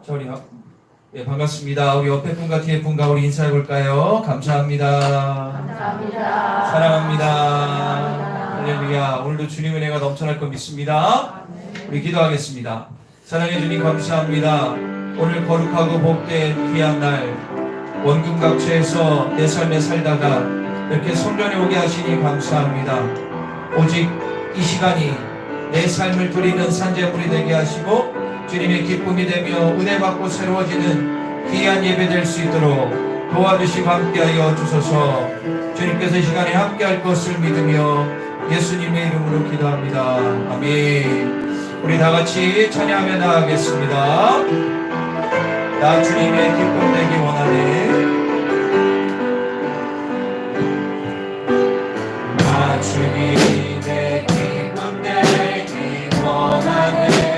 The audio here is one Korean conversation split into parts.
자, 예, 반갑습니다. 우리 옆에 분과 뒤에 분과 우리 인사해 볼까요? 감사합니다. 감사합니다. 사랑합니다. 할렐루야. 오늘도 주님의 은혜가 넘쳐날 것 믿습니다. 우리 기도하겠습니다. 사랑해 주님 감사합니다. 오늘 거룩하고 복된 귀한 날 원금 각처에서 내 삶에 살다가 이렇게 성전에 오게 하시니 감사합니다. 오직 이 시간이 내 삶을 드리는 산재물이 되게 하시고 주님의 기쁨이 되며 은혜 받고 새로워지는 귀한 예배 될 수 있도록 도와주시고 함께하여 주소서. 주님께서 이 시간에 함께할 것을 믿으며 예수님의 이름으로 기도합니다. 아멘. 우리 다같이 찬양하며 나아가겠습니다. 나 주님의 기쁨 되기 원하네. 나 주님의 기쁨 되기 원하네.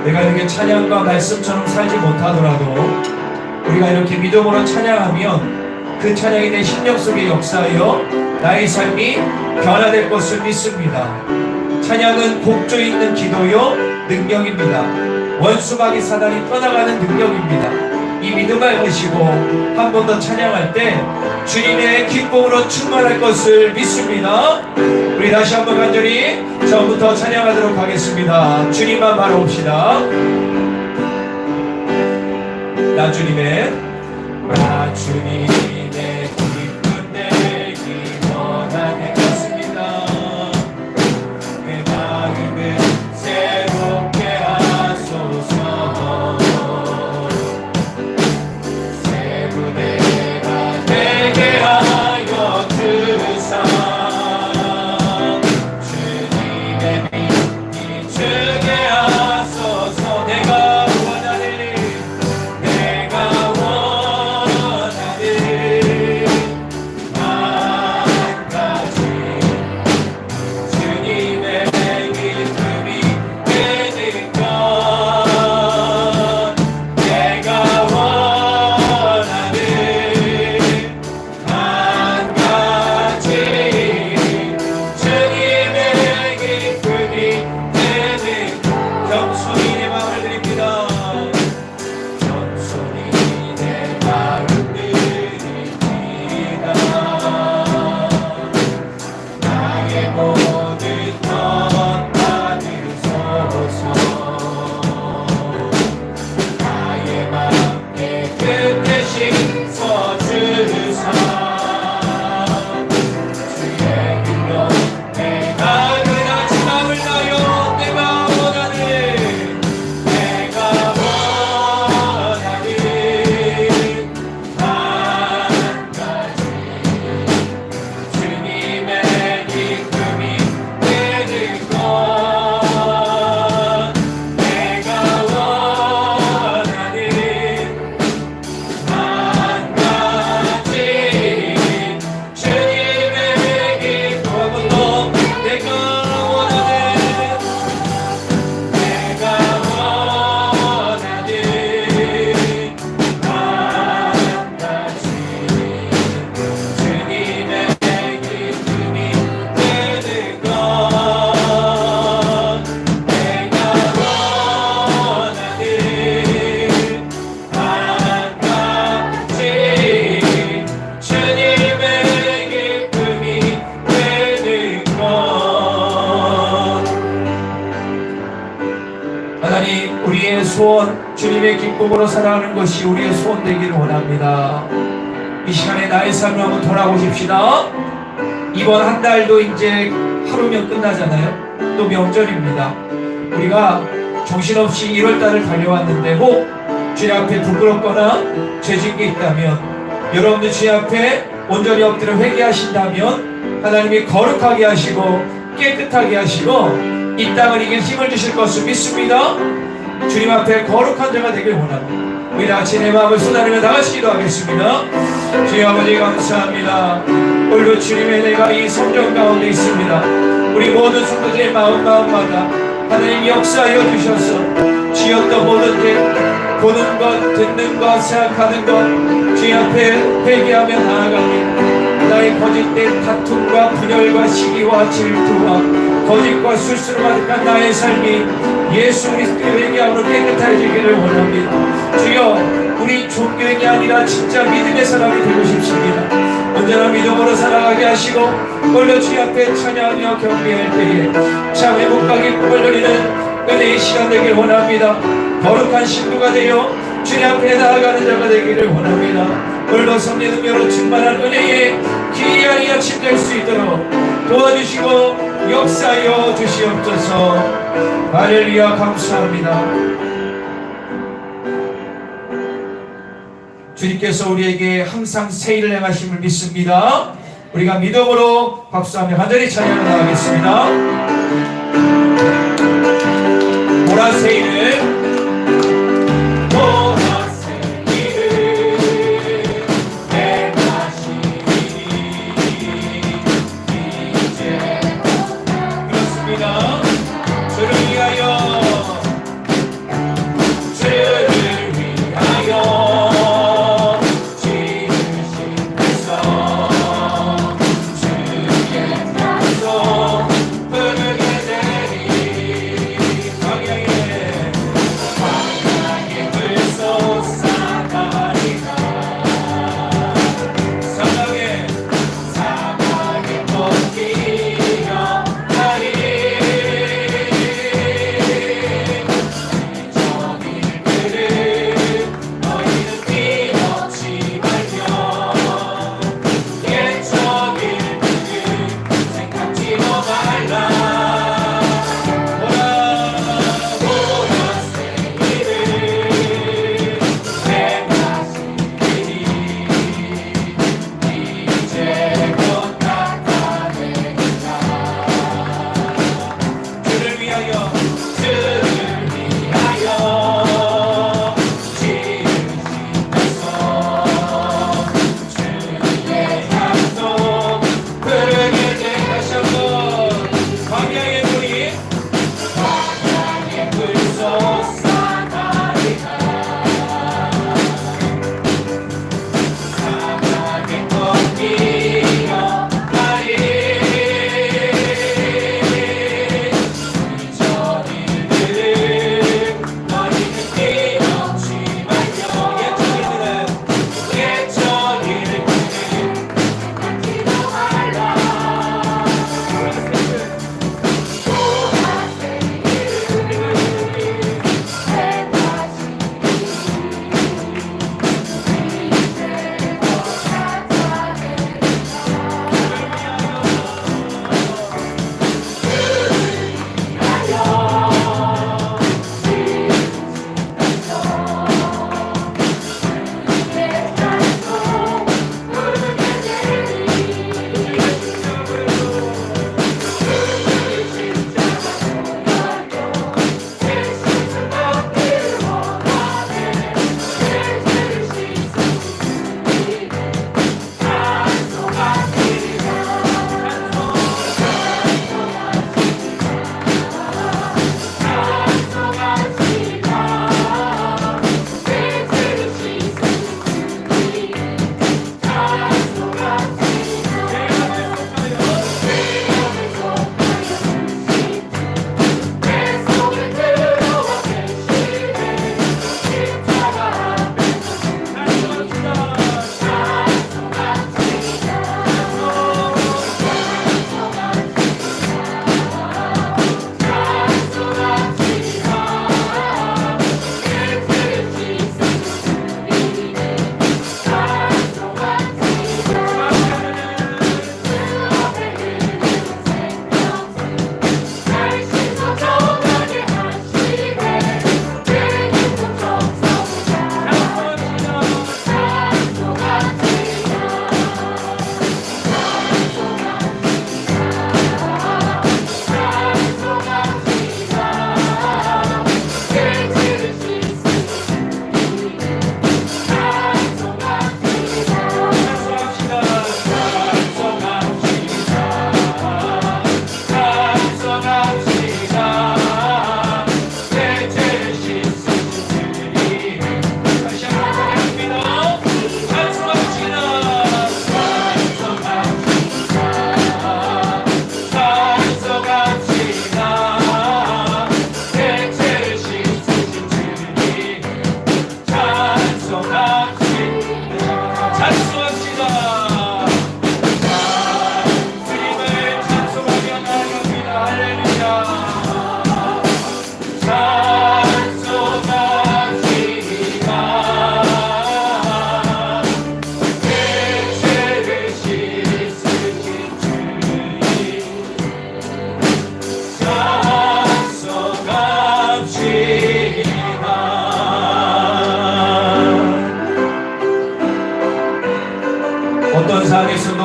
내가 이렇게 찬양과 말씀처럼 살지 못하더라도 우리가 이렇게 믿음으로 찬양하면 그 찬양이 내 심령 속에 역사하여 나의 삶이 변화될 것을 믿습니다. 찬양은 곡조 있는 기도요 능력입니다. 원수마귀 사단이 떠나가는 능력입니다. 이 믿음을 가지고 한 번 더 찬양할 때 주님의 기쁨으로 충만할 것을 믿습니다. 우리 다시 한번 간절히 처음부터 찬양하도록 하겠습니다. 주님만 바라봅시다. 나 주님의 기쁨 되기 원하네 같습니다. 내 마음을 새롭게 하소서. 새 부대가 되게 하여 주사. 주님의 빛이 주게 하소서. 내가 원하는 한 가지 주님의 기쁨이 되는 것. 내가 원하는 한 가지 주님의 기쁨이 되는 겸손히 내 마음을 드립니다. 겸손히 내 마음을 드립니다. 나의 모든 것 받으소서. 나의 맘에 끝에 씻어주사. 주의 길로 내가 그다지 마음을 다여 내가 원하는 한 가지 주님의 기쁨이 되는 것. 내가 원하는 한 가지 주님의 기쁨으로 내가 원하는 한 가지 주님의 기쁨이 되는 것. 내가 원하는 한 가지 주님의 기쁨이 되는 것. 하나님, 우리의 소원, 주님의 기쁨으로 살아가는 것이 우리의 소원 되기를 원합니다. 이 시간에 나의 삶을 한번 돌아보십시다. 이번 한 달도 이제 하루면 끝나잖아요. 또 명절입니다. 우리가 정신없이 1월달을 달려왔는데 혹 주님 앞에 부끄럽거나 죄진 게 있다면, 여러분들 주님 앞에 온전히 엎드려 회개하신다면 하나님이 거룩하게 하시고 깨끗하게 하시고 이 땅을 이길 힘을 주실 것을 믿습니다. 주님 앞에 거룩한 자가 되길 원합니다. 우리 다같이 내 마음을 쏟아내며 다같이 기도하겠습니다. 주여 아버지 감사합니다. 오늘도 주님의 은혜가 이 성전 가운데 있습니다. 우리 모든 성도들의 마음마다 하나님 역사하여 주셔서 지었던 모든 일, 보는 것, 듣는 것, 생각하는 것 주님 앞에 회개하며 나아갑니다. 나의 거짓된 다툼과 분열과 시기와 질투와 거짓과 술수로 가득한 나의 삶이 예수 그리스도의 회개함으로 깨끗해지기를 원합니다. 주여, 우리 종교인이 아니라 진짜 믿음의 사람이 되고 싶습니다. 언제나 믿음으로 살아가게 하시고 오늘도 주님 앞에 찬양하며 경배할 때에 참 회복하게 꿈을 누리는 은혜의 시간 되길 원합니다. 거룩한 신부가 되어 주님 앞에 나아가는 자가 되기를 원합니다. 오늘도 성령 능력으로 충만한 은혜의 기이한 아침 될 수 있도록 도와주시고 역사하여 주시옵소서. 할렐루야. 감사합니다. 주님께서 우리에게 항상 새 일을 행하심을 믿습니다. 우리가 믿음으로 박수하며 간절히 찬양을 나가겠습니다. 보라새 일을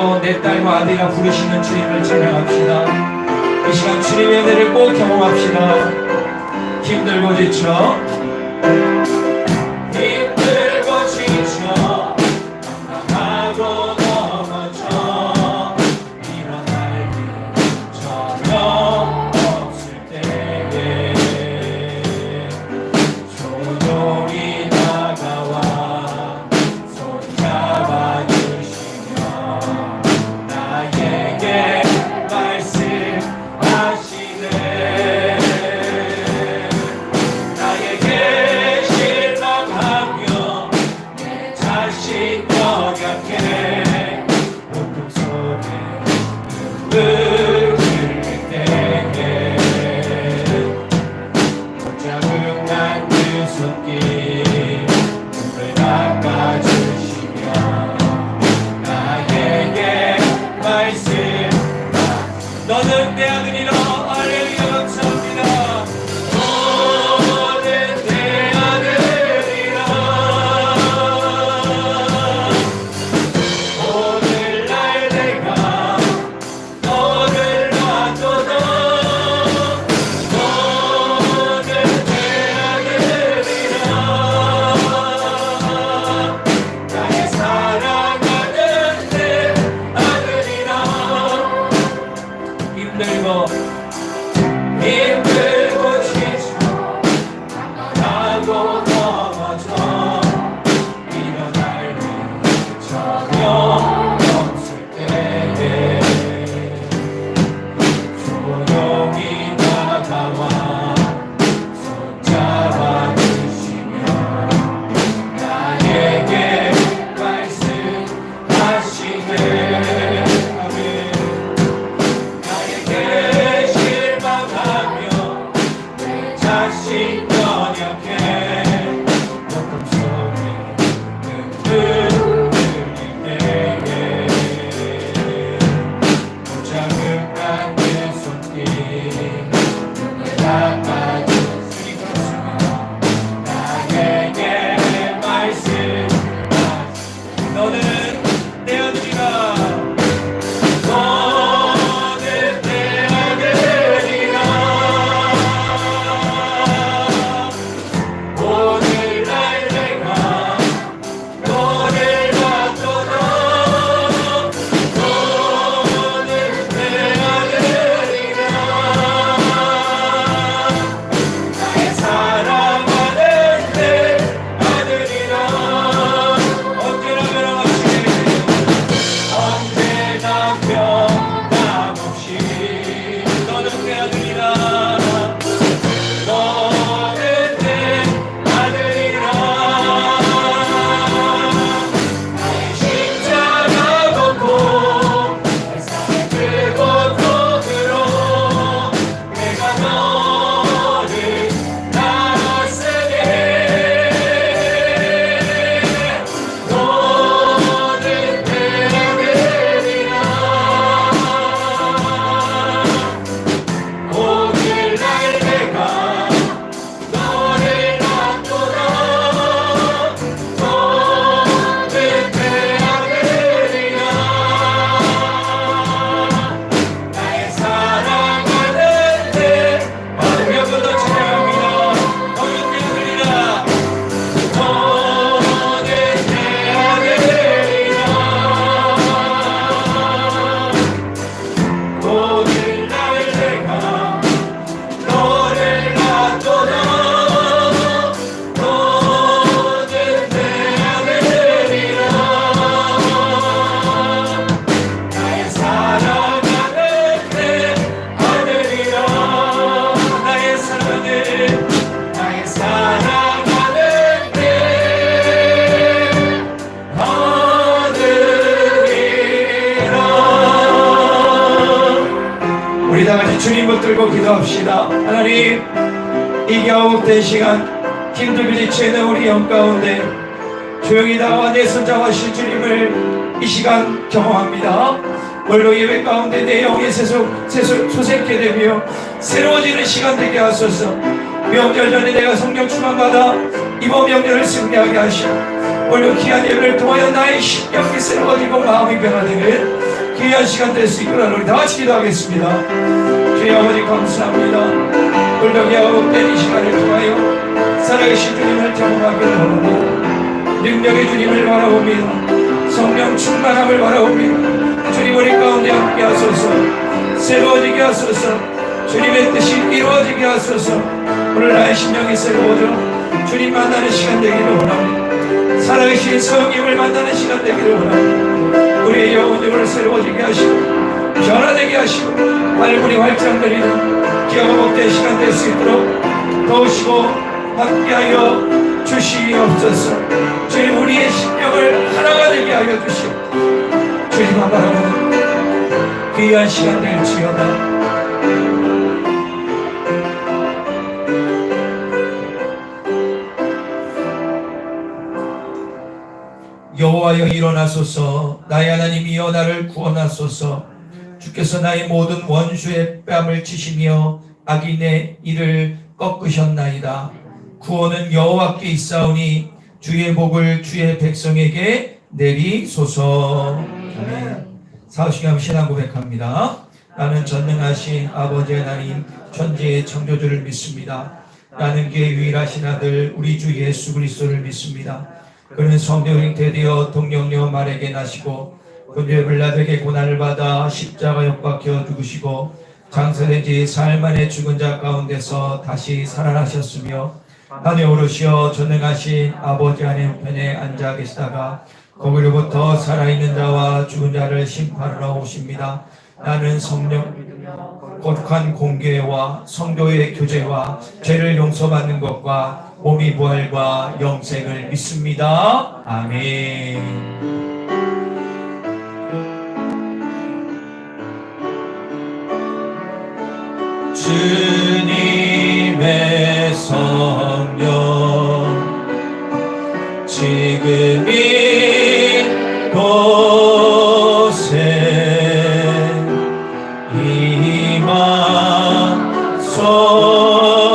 오늘도 내 딸과 아들이라 부르시는 주님을 찬양합시다. 이 시간 주님의 은혜를 꼭 경험합시다. 힘들고 지쳐 하고 넘어져 일어날 길 전혀 없을 때에 조용히 다가와 손잡아 주시며 나에게 말씀하시네. 나에게 실망하며 내 자신 영약해 온통 속에 눈물 흘릴 때에 자국난 그 손길 물을 닦아주시며 나에게 말씀 너는 내 아들이라. 할렐루야 감사합니다. 너는 내 아들이라. 오늘날 내가 너를 놔둬도 너는 내 아들이라. 나의 사랑하는 내 아들이라. 힘들고 지쳐 하고 넘어져 일어날 일 전혀 없을 때에 조용히 다가와 손잡아 주시며 나에게 말씀하시네. 나에게 실망하며 내 자신 연약해 어둠 속에 눈물 흘릴 때에 자극한 내 손길 눈을 닦아주시며 나에게 말씀하시네. 너는 내 아들이라. 너는 내 아들이라. 오늘날 내가 너를 놔둬도 너는 내 아들이라. 나의 사랑하는 내 아들이라. 언제나 변함없이 언제나 변함없이 너는 내 아들이라. 너는 내 아들이라. 나의 십자가 걷고 내 삶을 들고 도으로 내가 너를 따랐으니 너는 내 아들이라. 오늘날 내가 너를 놔둬도 너는 내 아들이라. 나의 사랑하는 내 아들. 여러분도 찬양합니다. 너는 내 아들이라. 너는 내 아들이라. 오늘날 내가 너를 놔둬도 너는 내 아들이라. 나의 사랑하는 내 아들이라. 나의 사랑하는 나의 사랑하는 내 아들이라. 우리 다 같이 주님 붙들고 기도합시다. 하나님, 이 겨우된 시간 힘들고 지치는 우리 영 가운데 조용히 다가와 내 손잡아주신 주님을 이 시간 경험합니다. 오늘도 예배 가운데 내 영이 소생케 되며 새로워지는 시간 되게 하소서. 명절 전에 내가 성령 충만받아 이번 명절을 승리하게 하시고 오늘 귀한 예배를 통하여 나의 심령이 새로워지고 마음이 변화되는 귀한 시간 될 수 있구나. 우리 다 같이 기도하겠습니다. 주여 아버지 감사합니다. 불벽이하고 때린 시간을 통하여 살아계신 주님을 경험하기를 원합니다. 능력의 주님을 바라봅니다. 성령 충만함을 바라봅니다. 주님 우리 가운데 함께 하소서. 새로워지게 하소서. 주님의 뜻이 이루어지게 하소서. 오늘 나의 심령이 새로워져 주님 만나는 시간 되기를 원합니다. 살아계신 성령을 만나는 시간 되기를 원합니다. 우리의 영혼을 새로워지게 하시고 변화되게 하시고 발문이 활짝 열리는 기가 복된 시간 될 수 있도록 도우시고 함께하여 주시옵소서. 주님 우리의 심령을 하나가 되게 하여 주시옵소서. 주님만 바라보는 귀한 시간 될지어다. 여호와여 일어나소서. 나의 하나님이여 나를 구원하소서. 주께서 나의 모든 원수의 뺨을 치시며 악인의 이를 꺾으셨나이다. 구원은 여호와께 있사오니 주의 복을 주의 백성에게 내리소서. 아멘. 사후시간 신앙 고백합니다. 나는 전능하신 아버지의 하나님 천지의 창조주를 믿습니다. 나는 그의 유일하신 아들 우리 주 예수 그리스도를 믿습니다. 그는 성령 잉태되어 동정녀 말에게 나시고 본래 빌라도에게 고난을 받아 십자가 못 죽으시고 장사된 지 사흘 만에 죽은 자 가운데서 다시 살아나셨으며 하늘에 오르시어 전능하신 아버지 하나님 편에 앉아 계시다가 거기로부터 살아있는 자와 죽은 자를 심판하러 오십니다. 나는 성령 거룩한 공개와 성도의 교제와 죄를 용서받는 것과 몸이 부활과 영생을 믿습니다. 아멘. 주님의 성령 지금 이곳에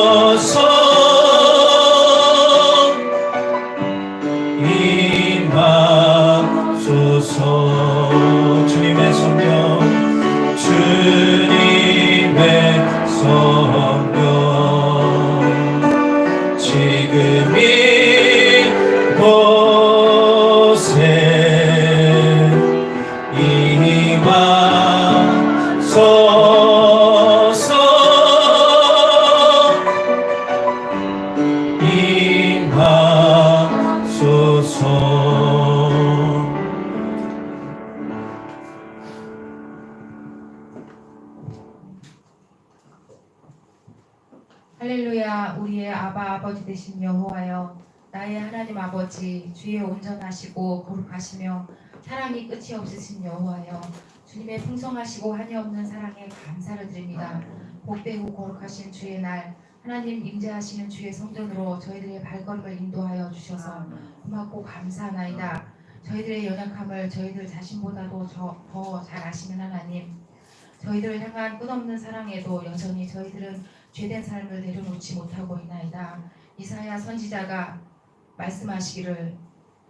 임하소서. 임하소서. 주님의 성령 주님의 성령 지금 이곳에 임하소서. 임하소서. 할렐루야. 우리의 아바 아버지 되신 여호와여, 나의 하나님 아버지, 주의 온전하시고 거룩하시며 사랑이 끝이 없으신 여호와여, 주님의 풍성하시고 한이 없는 사랑에 감사를 드립니다. 복되고 거룩하신 주의 날, 하나님 임재하시는 주의 성전으로 저희들의 발걸음을 인도하여 주셔서 고맙고 감사하나이다. 저희들의 연약함을 저희들 자신보다도 더 잘 아시는 하나님, 저희들을 향한 끝없는 사랑에도 여전히 저희들은 죄된 삶을 내려놓지 못하고 있나이다. 이사야 선지자가 말씀하시기를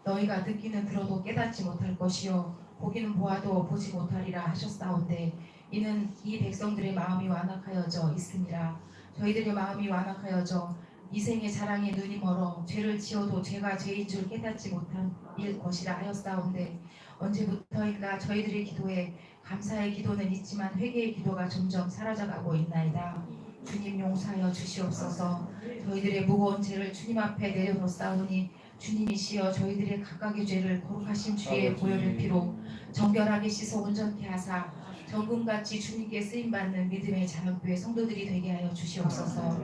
너희가 듣기는 들어도 깨닫지 못할 것이요 보기는 보아도 보지 못하리라 하셨사온데 이는 이 백성들의 마음이 완악하여져 있습니다. 저희들의 마음이 완악하여져 이생의 자랑에 눈이 멀어 죄를 지어도 죄가 죄인 줄 깨닫지 못한 일 것이라 하였사온데 언제부터인가 저희들의 기도에 감사의 기도는 있지만 회개의 기도가 점점 사라져가고 있나이다. 주님 용서하여 주시옵소서. 저희들의 무거운 죄를 주님 앞에 내려놓사오니 주님이시여 저희들의 각각의 죄를 거룩하신 주의 보혈의 피로 정결하게 씻어 온전케 하사 정금같이 주님께 쓰임받는 믿음의 자랑교회 성도들이 되게 하여 주시옵소서.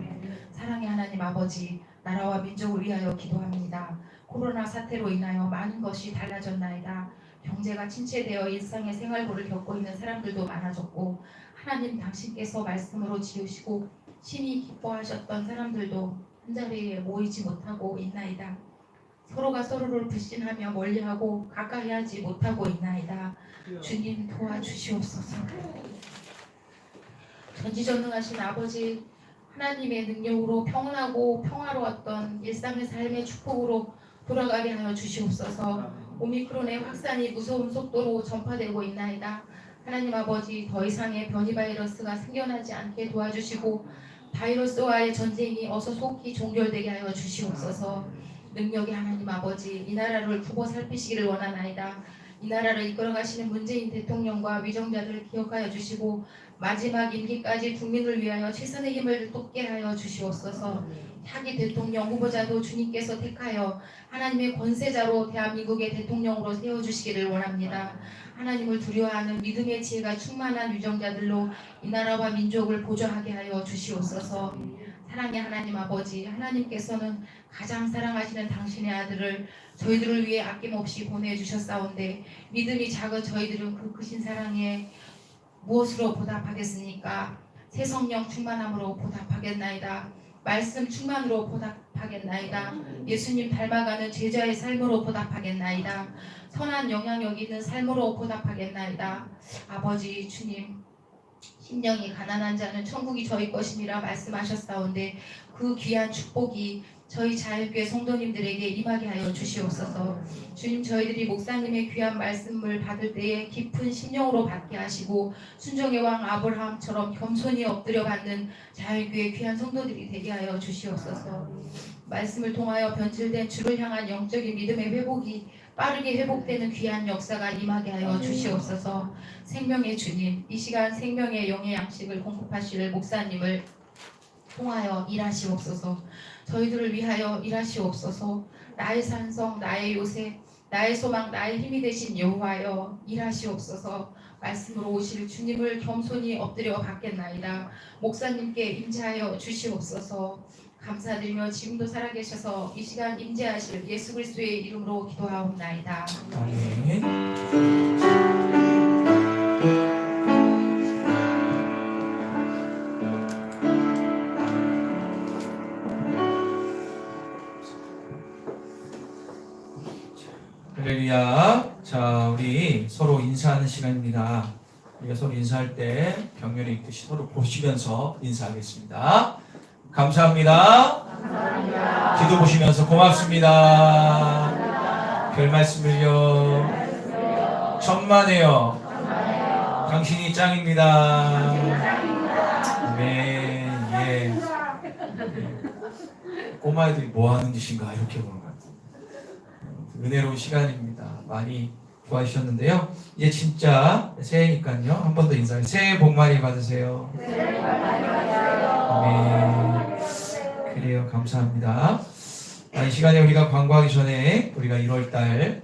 사랑의 하나님 아버지, 나라와 민족을 위하여 기도합니다. 코로나 사태로 인하여 많은 것이 달라졌나이다. 경제가 침체되어 일상의 생활고를 겪고 있는 사람들도 많아졌고 하나님 당신께서 말씀으로 지으시고 심히 기뻐하셨던 사람들도 한자리에 모이지 못하고 있나이다. 서로가 서로를 불신하며 멀리하고 가까이하지 못하고 있나이다. 주님 도와주시옵소서. 전지전능하신 아버지, 하나님의 능력으로 평온하고 평화로웠던 일상의 삶의 축복으로 돌아가게 하여 주시옵소서. 오미크론의 확산이 무서운 속도로 전파되고 있나이다. 하나님 아버지 더 이상의 변이 바이러스가 생겨나지 않게 도와주시고 바이러스와의 전쟁이 어서 속히 종결되게 하여 주시옵소서. 능력의 하나님 아버지 이 나라를 두고 살피시기를 원하나이다. 이 나라를 이끌어가시는 문재인 대통령과 위정자들을 기억하여 주시고 마지막 임기까지 국민을 위하여 최선의 힘을 쏟게 하여 주시옵소서. 차기 대통령 후보자도 주님께서 택하여 하나님의 권세자로 대한민국의 대통령으로 세워주시기를 원합니다. 하나님을 두려워하는 믿음의 지혜가 충만한 위정자들로 이 나라와 민족을 보좌하게 하여 주시옵소서. 사랑의 하나님 아버지, 하나님께서는 가장 사랑하시는 당신의 아들을 저희들을 위해 아낌없이 보내주셨사온데 믿음이 작은 저희들은 그 크신 사랑에 무엇으로 보답하겠습니까? 새 성령 충만함으로 보답하겠나이다. 말씀 충만으로 보답하겠나이다. 예수님 닮아가는 제자의 삶으로 보답하겠나이다. 선한 영향력 있는 삶으로 보답하겠나이다. 아버지 주님, 심령이 가난한 자는 천국이 저희 것임이라 말씀하셨사온데 그 귀한 축복이 저희 자유교회 성도님들에게 임하게 하여 주시옵소서. 주님, 저희들이 목사님의 귀한 말씀을 받을 때에 깊은 심령으로 받게 하시고 순종의 왕 아브라함처럼 겸손히 엎드려 받는 자유교회 귀한 성도들이 되게 하여 주시옵소서. 말씀을 통하여 변질된 주를 향한 영적인 믿음의 회복이 빠르게 회복되는 귀한 역사가 임하게 하여 주시옵소서. 생명의 주님, 이 시간 생명의 영의 양식을 공급하실 목사님을 통하여 일하시옵소서. 저희들을 위하여 일하시옵소서. 나의 산성, 나의 요새, 나의 소망, 나의 힘이 되신 여호와여 일하시옵소서. 말씀으로 오실 주님을 겸손히 엎드려 받겠나이다. 목사님께 임재하여 주시옵소서. 감사드리며 지금도 살아계셔서 이 시간 임재하실 예수 그리스도의 이름으로 기도하옵나이다. 아멘. 할렐루야. 자, 우리 서로 인사하는 시간입니다. 우리가 서로 인사할 때 격려를 입듯이 서로 보시면서 인사하겠습니다. 감사합니다. 감사합니다. 기도 보시면서 고맙습니다. 별 말씀을요. 천만에요. 당신이 짱입니다. 아멘. 예. 꼬마애들이 뭐 하는 짓인가 이렇게 보는 것 같아요. 은혜로운 시간입니다. 많이 도와주셨는데요. 이제 진짜 새해니까요. 한 번 더 인사해. 새해 복 많이 받으세요. 아멘. 그래요. 감사합니다. 이 시간에 우리가 광고하기 전에 우리가 1월달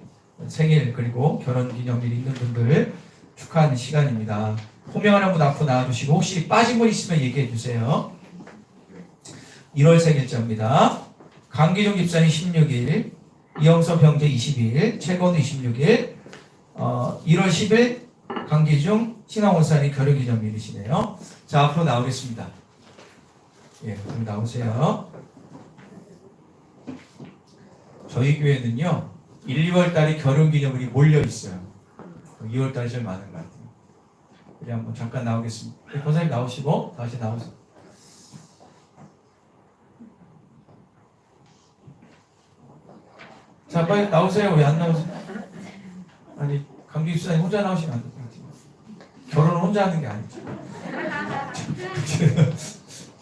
생일 그리고 결혼기념일 있는 분들 축하하는 시간입니다. 호명하는 분 앞으로 나와주시고 혹시 빠진 분 있으면 얘기해 주세요. 1월 생일자입니다. 강기종 집사님 16일, 이영섭 형제 20일, 최건우 26일, 1월 10일 강기중 신앙원사님 결혼기념일이시네요. 자, 앞으로 나오겠습니다. 예, 그럼 나오세요. 저희 교회는요 1, 2월 달에 결혼기념일이 몰려 있어요. 2월 달이 제일 많은 것 같아요. 우리 한번 잠깐 나오겠습니다. 권사님 나오시고 다시 나오세요. 자, 빨리 나오세요. 왜 안 나오세요? 아니, 강기 집사님 혼자 나오시면 안 돼요. 결혼을 혼자 하는 게 아니죠.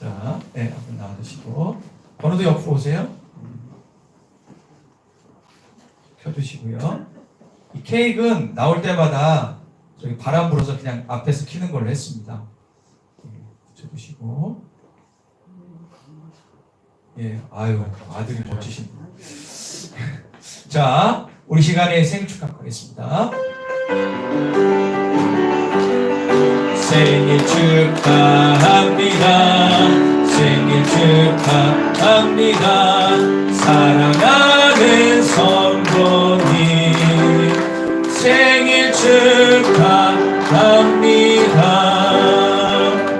자, 네, 한번 나와주시고. 번호도 옆으로 오세요. 켜주시고요. 이 케이크는 나올 때마다 저기 바람 불어서 그냥 앞에서 키는 걸로 했습니다. 붙여주시고. 예, 아유, 아들이 멋지신 분. 자, 우리 시간에 생일 축하하겠습니다. 생일 축하합니다. 생일 축하합니다. 사랑하는 성도님 생일 축하합니다.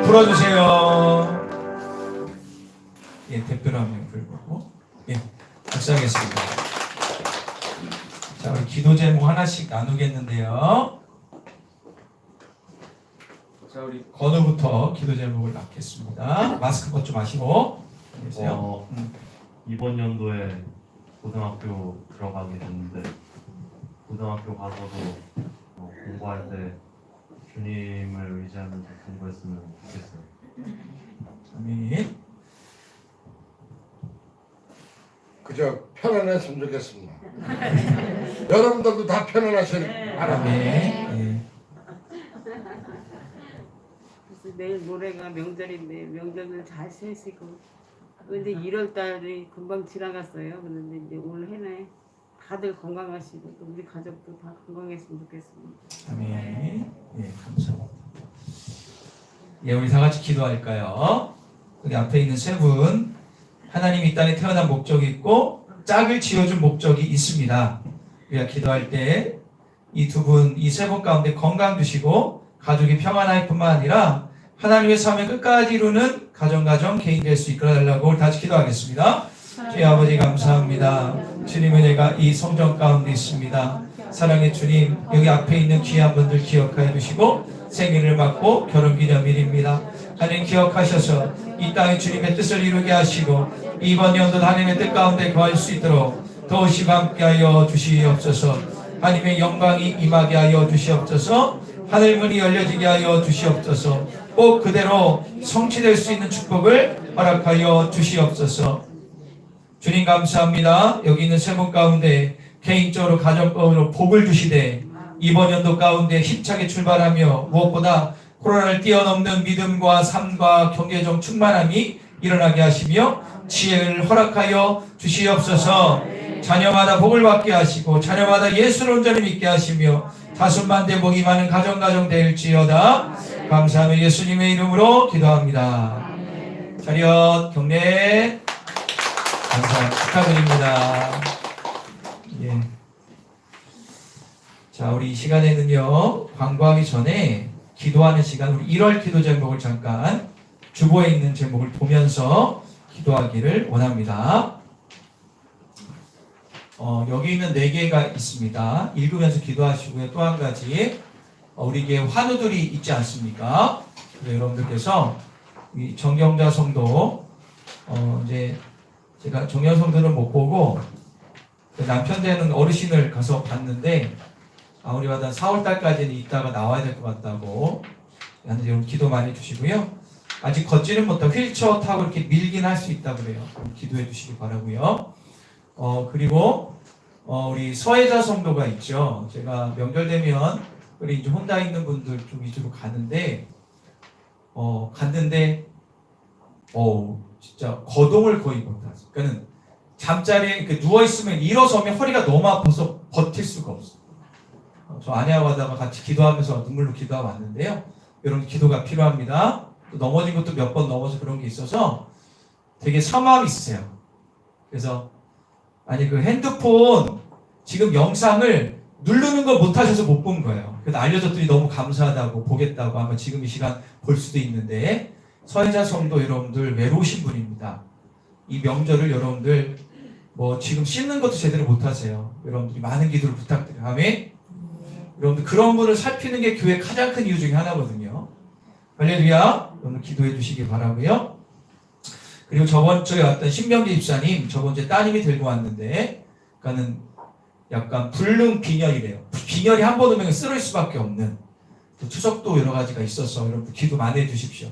불어주세요. 예, 대표로 한 명 불고. 예, 박수하겠습니다. 자, 우리 기도 제목 하나씩 나누겠는데요. 자, 우리 건우부터 기도 제목을 낳겠습니다. 마스크 벗지 마시고 계세요. 이번 연도에 고등학교 들어가게 됐는데 고등학교 가서도 공부할 때 주님을 의지하면서 공부했으면 좋겠어요. 아멘. 그저 편안했으면 좋겠습니다. 여러분들도 다 편안하시길 바랍니다. 아멘. 그래서 내일 모레가 명절인데 명절을 잘 쓰시고 근데 1월 달이 금방 지나갔어요. 그런데 이제 올 해내 다들 건강하시고 또 우리 가족도 다 건강했으면 좋겠습니다. 아멘. 예, 감사합니다. 예, 우리 다 같이 기도할까요? 여기 앞에 있는 세 분, 하나님이 이 땅에 태어난 목적이 있고 짝을 지어준 목적이 있습니다. 우리가 기도할 때 이 두 분, 이 세 분 가운데 건강 주시고 가족이 평안할 뿐만 아니라 하나님의 삶을 끝까지 이루는 가정 개인 될 수 이끌어 달라고 우리 다시 기도하겠습니다. 주의 아버지 감사합니다. 주님의 은혜가 이 성전 가운데 있습니다. 사랑의 주님, 여기 앞에 있는 귀한 분들 기억하여 주시고 생일을 맞고 결혼기념일입니다. 하나님 기억하셔서 이 땅에 주님의 뜻을 이루게 하시고 이번 연도 하나님의 뜻 가운데 거할 수 있도록 더욱이 함께하여 주시옵소서. 하나님의 영광이 임하게 하여 주시옵소서. 하늘문이 열려지게 하여 주시옵소서. 꼭 그대로 성취될 수 있는 축복을 허락하여 주시옵소서. 주님 감사합니다. 여기 있는 세 분 가운데 개인적으로 가정적으로 복을 주시되 이번 연도 가운데 힘차게 출발하며 무엇보다 코로나를 뛰어넘는 믿음과 삶과 경제적 충만함이 일어나게 하시며 지혜를 허락하여 주시옵소서. 자녀마다 복을 받게 하시고 자녀마다 예수를 온전히 믿게 하시며 다순만대 복이 많은 가정 될지어다. 감사하며 예수님의 이름으로 기도합니다. 차렷 경례 감사 축하드립니다. 예. 자, 우리 이 시간에는요, 광고하기 전에 기도하는 시간, 우리 1월 기도 제목을 잠깐 주보에 있는 제목을 보면서 기도하기를 원합니다. 여기 있는 4개가 있습니다. 읽으면서 기도하시고요. 또 한 가지, 우리에게 환우들이 있지 않습니까? 여러분들께서 이 정경자 성도, 이제 제가 정경 성도는 못 보고 남편 되는 어르신을 가서 봤는데 우리 마다 4월달까지는 있다가 나와야 될 것 같다고 하는데 여러분 기도 많이 해주시고요. 아직 걷지는 못하고 휠체어 타고 이렇게 밀긴 할 수 있다고 그래요. 기도해 주시기 바라고요. 그리고 우리 서혜자 성도가 있죠. 제가 명절 되면 우리 이제 혼자 있는 분들 좀 위주로 가는데 갔는데 진짜 거동을 거의 못하죠. 그러니까는 잠자리에 누워 있으면 일어서면 허리가 너무 아파서 버틸 수가 없어요. 저 아내하고 가다가 같이 기도하면서 눈물로 기도하고 왔는데요. 여러분 기도가 필요합니다. 또 넘어진 것도 몇 번 넘어서 그런 게 있어서 되게 사모함이 있으세요. 그래서 아니 그 핸드폰 지금 영상을 누르는 걸 못하셔서 못 본 거예요. 그래서 알려줬더니 너무 감사하다고 보겠다고 아마 지금 이 시간 볼 수도 있는데 서혜자 성도 여러분들 외로우신 분입니다. 이 명절을 여러분들 지금 씻는 것도 제대로 못하세요. 여러분들이 많은 기도를 부탁드려요. 아멘. 여러분들 그런 분을 살피는 게 교회 가장 큰 이유 중에 하나거든요. 할렐루야. 여러분 기도해 주시기 바라고요. 그리고 저번 주에 왔던 신명기 집사님 저번 주에 따님이 들고 왔는데 그러니까는 약간 불능 빈혈이래요. 빈혈이 한 번 오면 쓰러질 수밖에 없는 추석도 여러 가지가 있어서 여러분들 기도 많이 해주십시오.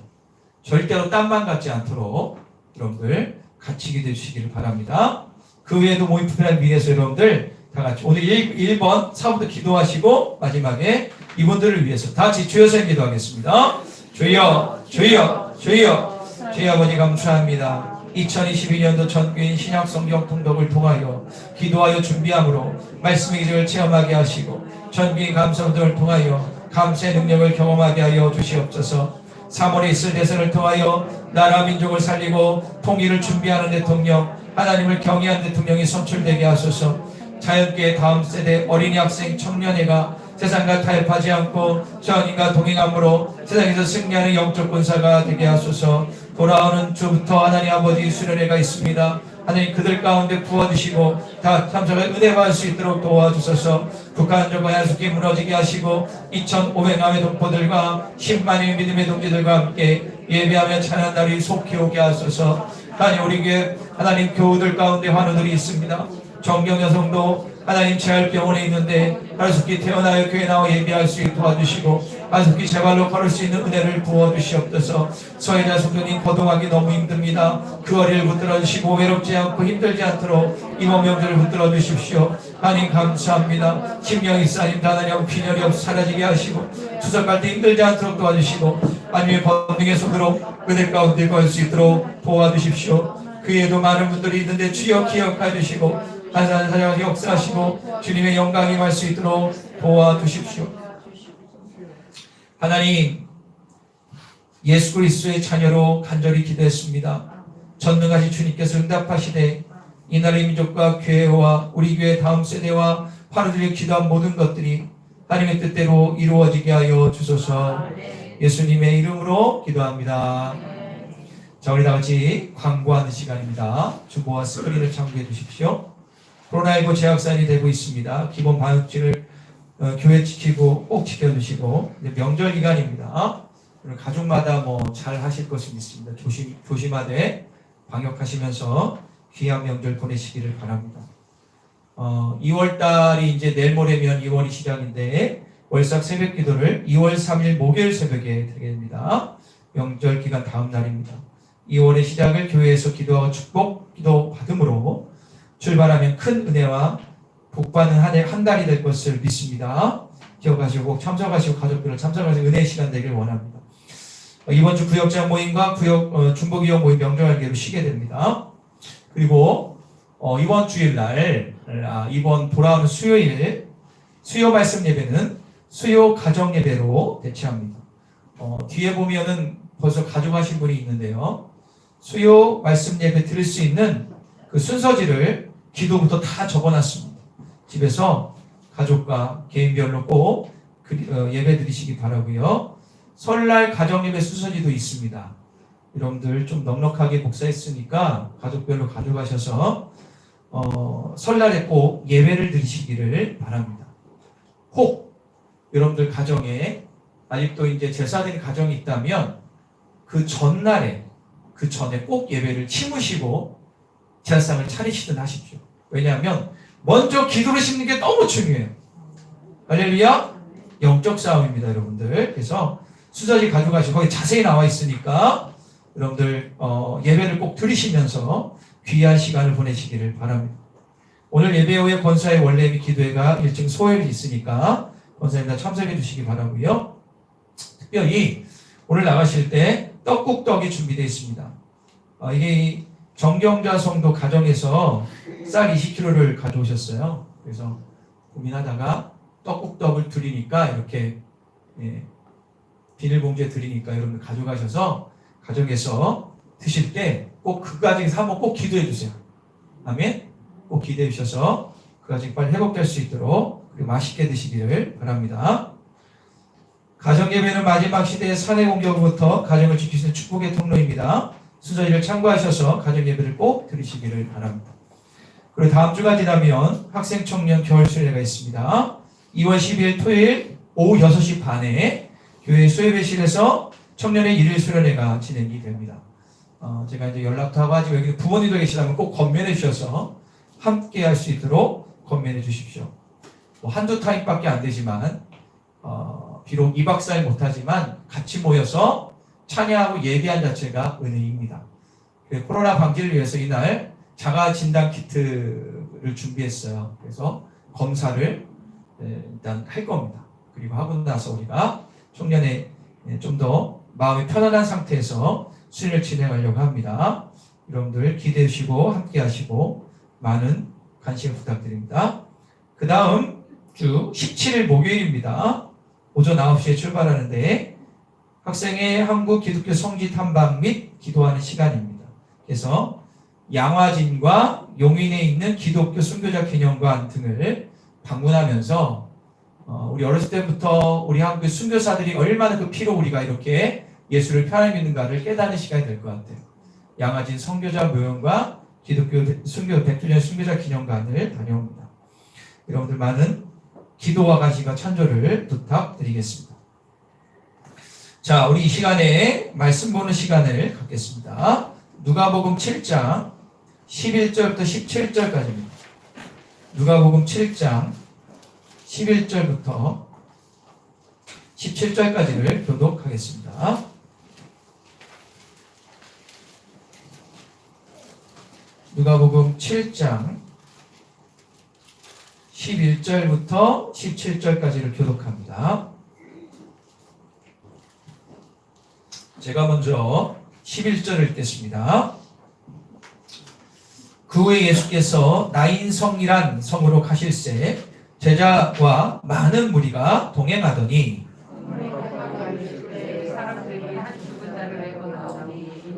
절대로 땀만 갖지 않도록 여러분들 같이 기도해 주시기를 바랍니다. 그 외에도 모임 불편한 미래에서 여러분들 다 같이 오늘 1번 4부터 기도하시고 마지막에 이분들을 위해서 다 같이 주여 선 기도하겠습니다. 주여 주여 주여 주여 아버지 감사합니다. 2022년도 전교인 신약 성경 통독을 통하여 기도하여 준비함으로 말씀의 기적을 체험하게 하시고 전교인 감성들을 통하여 감사의 능력을 경험하게 하여 주시옵소서. 3월에 있을 대선을 통하여 나라 민족을 살리고 통일을 준비하는 대통령, 하나님을 경외하는 대통령이 선출되게 하소서. 자연계의 다음 세대 어린이 학생 청년회가 세상과 타협하지 않고 전인과 동행함으로 세상에서 승리하는 영적 군사가 되게 하소서. 돌아오는 주부터 하나님 아버지 수련회가 있습니다. 하나님 그들 가운데 부어주시고 다 참석을 은혜 받을 수 있도록 도와주소서. 북한족과 야속히 무너지게 하시고 2,500명의 동포들과 10만의 믿음의 동지들과 함께 예배하며 찬양 날이 속히 오게 하소서. 하나님 우리 교회 하나님 교우들 가운데 환우들이 있습니다. 정경 여성도 하나님 재활병원에 있는데 하루속히 태어나여 교회 나와 예배할 수 있게 도와주시고 안속히 제 발로 걸을 수 있는 은혜를 부어주시옵소서. 소외자 성도님 거동하기 너무 힘듭니다. 그 허리를 붙들어 주시고 외롭지 않고 힘들지 않도록 이번 명절을 붙들어 주십시오. 하나님 감사합니다. 심령이 쌓인 하나님 빈혈이 없어 사라지게 하시고 추석할 때 힘들지 않도록 도와주시고 하나님의 번능의 손으로 그들 가운데 걸 수 있도록 도와주십시오. 그 외에도 많은 분들이 있는데 주여 기억해 주시고 한산사장 역사하시고 주님의 영광이 임할 수 있도록 도와주십시오. 하나님, 예수 그리스도의 자녀로 간절히 기도했습니다. 전능하신 주님께서 응답하시되 이날의 민족과 교회와 우리 교회 다음 세대와 하루들이 기도한 모든 것들이 하나님의 뜻대로 이루어지게 하여 주소서. 예수님의 이름으로 기도합니다. 자, 우리 다 같이 광고하는 시간입니다. 주보와 스크린을 참고해 주십시오. 코로나19 재확산이 되고 있습니다. 기본 방역지를 교회 지키고 꼭 지켜주시고 이제 명절 기간입니다. 가족마다 뭐 잘 하실 것을 믿습니다. 조심하되 방역하시면서 귀한 명절 보내시기를 바랍니다. 2월달이 이제 내일 모레면 2월이 시작인데 월삭 새벽 기도를 2월 3일 목요일 새벽에 드리게 됩니다. 명절 기간 다음 날입니다. 2월의 시작을 교회에서 기도하고 축복 기도 받음으로 출발하면 큰 은혜와 복받는 한 달이 될 것을 믿습니다. 기억하시고 꼭 참석하시고 가족들을 참석하시고 은혜의 시간 되길 원합니다. 이번 주 구역장 모임과 중보기업 모임 명절관계로 쉬게 됩니다. 그리고 이번 주일날 이번 돌아오는 수요일 수요 말씀 예배는 수요 가정 예배로 대체합니다. 뒤에 보면은 벌써 가져가신 분이 있는데요. 수요 말씀 예배 드릴 수 있는 그 순서지를 기도부터 다 적어놨습니다. 집에서 가족과 개인별로 꼭 예배 드리시기 바라고요. 설날 가정 예배 순서지도 있습니다. 여러분들 좀 넉넉하게 목사했으니까 가족별로 가져가셔서 설날에 꼭 예배를 드리시기를 바랍니다. 혹 여러분들 가정에 아직도 이제 제사드린 가정이 있다면 그 전에 꼭 예배를 치무시고 제사상을 차리시든 하십시오. 왜냐하면 먼저 기도를 심는 게 너무 중요해요. 할렐루야. 영적 싸움입니다, 여러분들. 그래서 수저지 가져가시고 거기 자세히 나와 있으니까 여러분들 예배를 꼭 드리시면서 귀한 시간을 보내시기를 바랍니다. 오늘 예배 후에 권사의 원래 및 기도회가 일정 소요일이 있으니까 권사님 참석해 주시기 바라고요. 특별히 오늘 나가실 때 떡국떡이 준비되어 있습니다. 이게 정경자 성도 가정에서 쌀 20kg를 가져오셨어요. 그래서 고민하다가 떡국떡을 드리니까 이렇게 비닐봉지에 드리니까 여러분들 가져가셔서 가정에서 드실 때 꼭 그 가정에서 한번 꼭 기도해 주세요. 아멘. 꼭 기도해 주셔서 그 가정이 빨리 회복될 수 있도록 그리고 맛있게 드시기를 바랍니다. 가정예배는 마지막 시대의 사내 공격으로부터 가정을 지킬 수 있는 축복의 통로입니다. 순서지를 참고하셔서 가정예배를 꼭 드리시기를 바랍니다. 그리고 다음 주가 지나면 학생 청년 겨울 수련회가 있습니다. 2월 12일 토요일 오후 6시 반에 교회 수예배실에서 청년의 일일 수련회가 진행이 됩니다. 제가 이제 연락도 하고 하지만 여기 부모님도 계시다면 꼭 건면해 주셔서 함께 할 수 있도록 건면해 주십시오. 뭐 한두 타임밖에 안 되지만 비록 2박 4일 못하지만 같이 모여서 찬양하고 예배한 자체가 은혜입니다. 코로나 방지를 위해서 이날 자가 진단 키트를 준비했어요. 그래서 검사를 일단 할 겁니다. 그리고 하고 나서 우리가 청년의 좀 더 마음이 편안한 상태에서 수련을 진행하려고 합니다. 여러분들 기대해 주시고 함께 하시고 많은 관심 부탁드립니다. 그 다음 주 17일 목요일입니다. 오전 9시에 출발하는데 학생의 한국 기독교 성지 탐방 및 기도하는 시간입니다. 그래서 양화진과 용인에 있는 기독교 순교자 기념관 등을 방문하면서 우리 어렸을 때부터 우리 한국 순교사들이 얼마나 그 피로 우리가 이렇게 예수를 편하게 믿는가를 깨닫는 시간이 될 것 같아요. 양화진 선교자 묘연과 기독교 순교 100주년 순교자 기념관을 다녀옵니다. 여러분들 많은 기도와 관심과 찬조를 부탁드리겠습니다. 자, 우리 이 시간에 말씀 보는 시간을 갖겠습니다. 누가복음 7장 11절부터 17절까지입니다. 누가복음 7장 11절부터 17절까지를 교독하겠습니다. 누가복음 7장 11절부터 17절까지를 교독합니다. 제가 먼저 11절을 읽겠습니다. 그 후에 예수께서 나인성이란 성으로 가실새 제자와 많은 무리가 동행하더니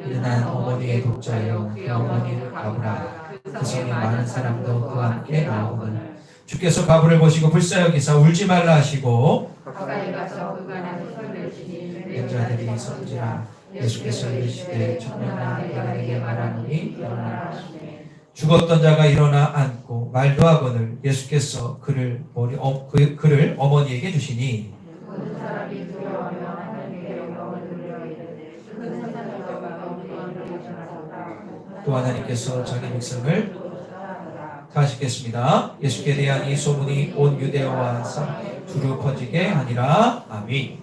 이르난 어머니의 독자여 그 어머니를 가보라. 그 성에 많은 사람도 그와 함께 나오거늘 주께서 가부를 보시고 불쌍히 여기사 울지 말라 하시고 자들이 선지라. 예수께서 이르시되 청년아 내가 내게 말하노니 일어나라 하시매 죽었던 자가 일어나 앉고 말도 하거늘 예수께서 그를 어머니에게 주시니 또 하나님께서 자기 백성을 다시 읽겠습니다. 예수께 대한 이 소문이 온 유대와 두루 퍼지게 하니라. 아멘.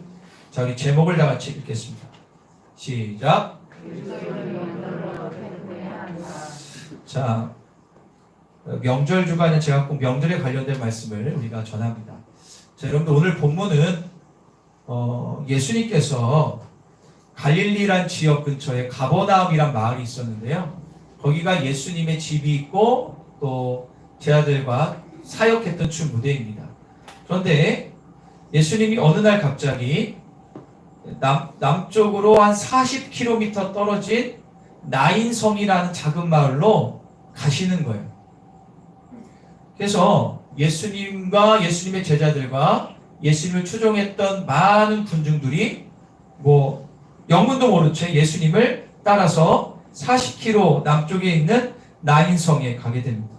자, 우리 제목을 다 같이 읽겠습니다. 시작. 자, 명절 주간에 제가 꼭 명절에 관련된 말씀을 우리가 전합니다. 자, 여러분들 오늘 본문은 예수님께서 갈릴리란 지역 근처에 가버나움이란 마을이 있었는데요. 거기가 예수님의 집이 있고 또 제자들과 사역했던 주 무대입니다. 그런데 예수님이 어느 날 갑자기 남쪽으로 한 40km 떨어진 나인성이라는 작은 마을로 가시는 거예요. 그래서 예수님과 예수님의 제자들과 예수님을 추종했던 많은 군중들이 영문도 모른 채 예수님을 따라서 40km 남쪽에 있는 나인성에 가게 됩니다.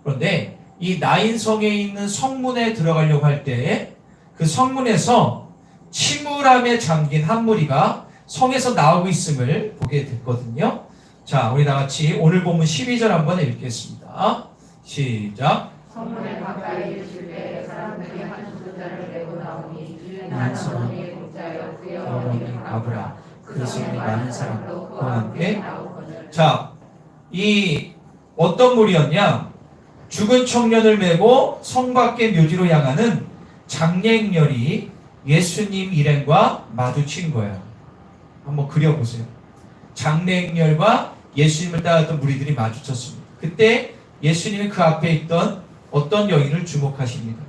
그런데 이 나인성에 있는 성문에 들어가려고 할 때 그 성문에서 침울함에 잠긴 한 무리가 성에서 나오고 있음을 보게 됐거든요. 자, 우리 다 같이 오늘 본문 12절 한번 읽겠습니다. 시작. 성문에 가까이 이르실 때 사람들이 한 수자를 메고 나오니 이르난 어머니의 독자여 그의 어머니를 가보라. 그 성에 많은 사람도 그와 함께 나오거늘. 자, 이 어떤 무리였냐? 죽은 청년을 메고 성 밖의 묘지로 향하는 장례행렬이 예수님 일행과 마주친 거예요. 한번 그려보세요. 장례행렬과 예수님을 따랐던 무리들이 마주쳤습니다. 그때 예수님이 그 앞에 있던 어떤 여인을 주목하십니다.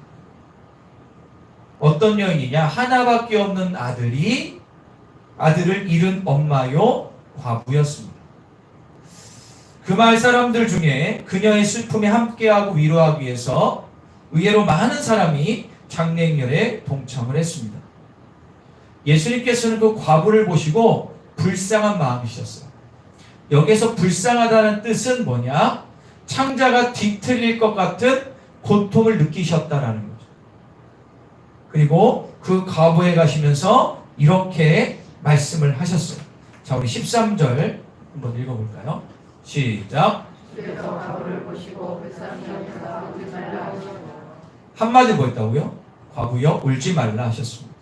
어떤 여인이냐? 하나밖에 없는 아들을 잃은 엄마요 과부였습니다. 그 마을 사람들 중에 그녀의 슬픔에 함께하고 위로하기 위해서 의외로 많은 사람이 장례행렬에 동참을 했습니다. 예수님께서는 그 과부를 보시고 불쌍한 마음이셨어요. 여기서 불쌍하다는 뜻은 뭐냐? 창자가 뒤틀릴 것 같은 고통을 느끼셨다라는 거죠. 그리고 그 과부에 가시면서 이렇게 말씀을 하셨어요. 자, 우리 13절 한번 읽어볼까요? 시작. 한마디 뭐였다고요? 과부여 울지 말라 하셨습니다.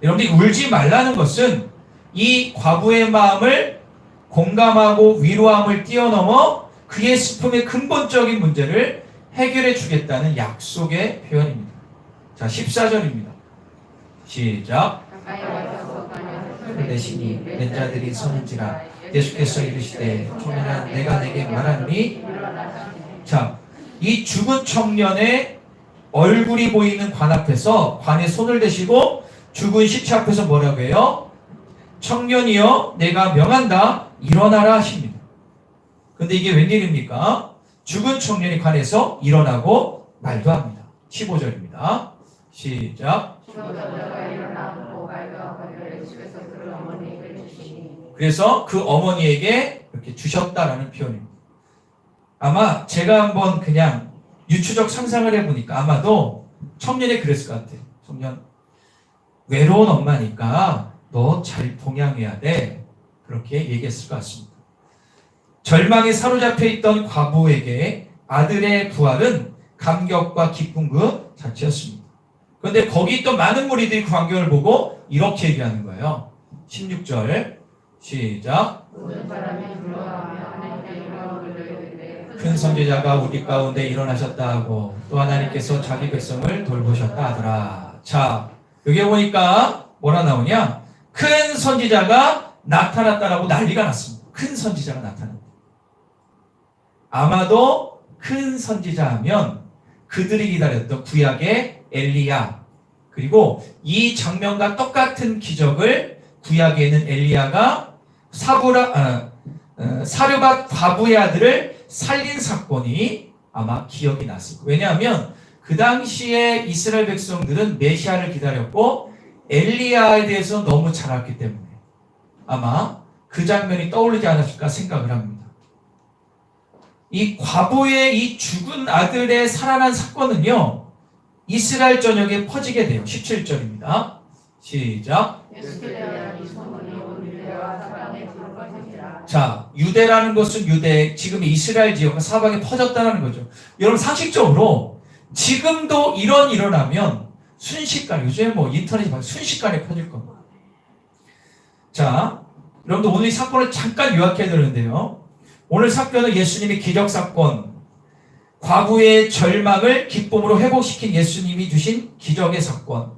여러분들이 울지 말라는 것은 이 과부의 마음을 공감하고 위로함을 뛰어넘어 그의 슬픔의 근본적인 문제를 해결해 주겠다는 약속의 표현입니다. 자, 14절입니다. 시작. 대신이 낸 자들이 서는지라. 예수께서 이르시되 청년아 내가 내게 말하노니. 자, 이 죽은 청년의 얼굴이 보이는 관 앞에서 관에 손을 대시고 죽은 시체 앞에서 뭐라고 해요? 청년이여 내가 명한다 일어나라 하십니다. 근데 이게 웬일입니까? 죽은 청년이 관에서 일어나고 말도 합니다. 15절입니다. 시작. 그래서 그 어머니에게 이렇게 주셨다라는 표현입니다. 아마 제가 한번 그냥 유추적 상상을 해보니까 아마도 청년이 그랬을 것 같아요. 청년, 외로운 엄마니까 너 잘 봉양해야 돼. 그렇게 얘기했을 것 같습니다. 절망에 사로잡혀 있던 과부에게 아들의 부활은 감격과 기쁨 그 자체였습니다. 그런데 거기 또 많은 무리들이 그 광경을 보고 이렇게 얘기하는 거예요. 16절 시작. 큰 선지자가 우리 가운데 일어나셨다 하고 또 하나님께서 자기 백성을 돌보셨다 하더라. 자, 여기 보니까 뭐라 나오냐? 큰 선지자가 나타났다라고 난리가 났습니다. 큰 선지자가 나타났다. 아마도 큰 선지자 하면 그들이 기다렸던 구약의 엘리야, 그리고 이 장면과 똑같은 기적을 구약에 있는 엘리야가 사르밧 과부의 아들을 살린 사건이 아마 기억이 났을 거예요. 왜냐하면 그 당시에 이스라엘 백성들은 메시아를 기다렸고 엘리야에 대해서 너무 잘 알기 때문에 아마 그 장면이 떠오르지 않았을까 생각을 합니다. 이 과부의 이 죽은 아들의 살아난 사건은요, 이스라엘 전역에 퍼지게 돼요. 17절입니다. 시작. 자, 유대라는 것은 유대, 지금 이스라엘 지역과 사방에 퍼졌다는 거죠. 여러분 상식적으로 지금도 일어나면 순식간에, 요즘에 뭐 인터넷이 막 순식간에 퍼질 겁니다. 자, 여러분들 오늘 이 사건을 잠깐 요약해 드리는데요. 오늘 사건은 예수님의 기적 사건, 과부의 절망을 기쁨으로 회복시킨 예수님이 주신 기적의 사건,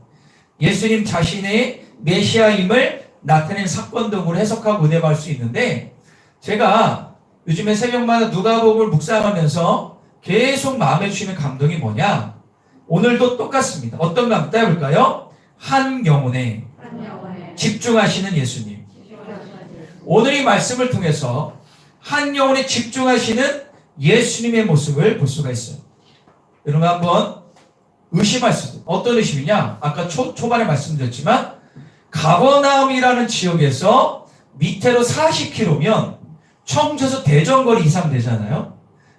예수님 자신의 메시아임을 나타낸 사건 등으로 해석하고 은혜받을 수 있는데, 제가 요즘에 새벽마다 누가복음을 묵상하면서 계속 마음에 주시는 감동이 뭐냐? 오늘도 똑같습니다. 어떤 감동 따라볼까요? 한 영혼에 집중하시는 예수님. 오늘 이 말씀을 통해서 한 영혼에 집중하시는 예수님의 모습을 볼 수가 있어요. 여러분 한번 의심할 수 있어요. 어떤 의심이냐? 아까 초반에 말씀드렸지만 가버나움이라는 지역에서 밑으로 40km면 청주에서 대전거리 이상 되잖아요.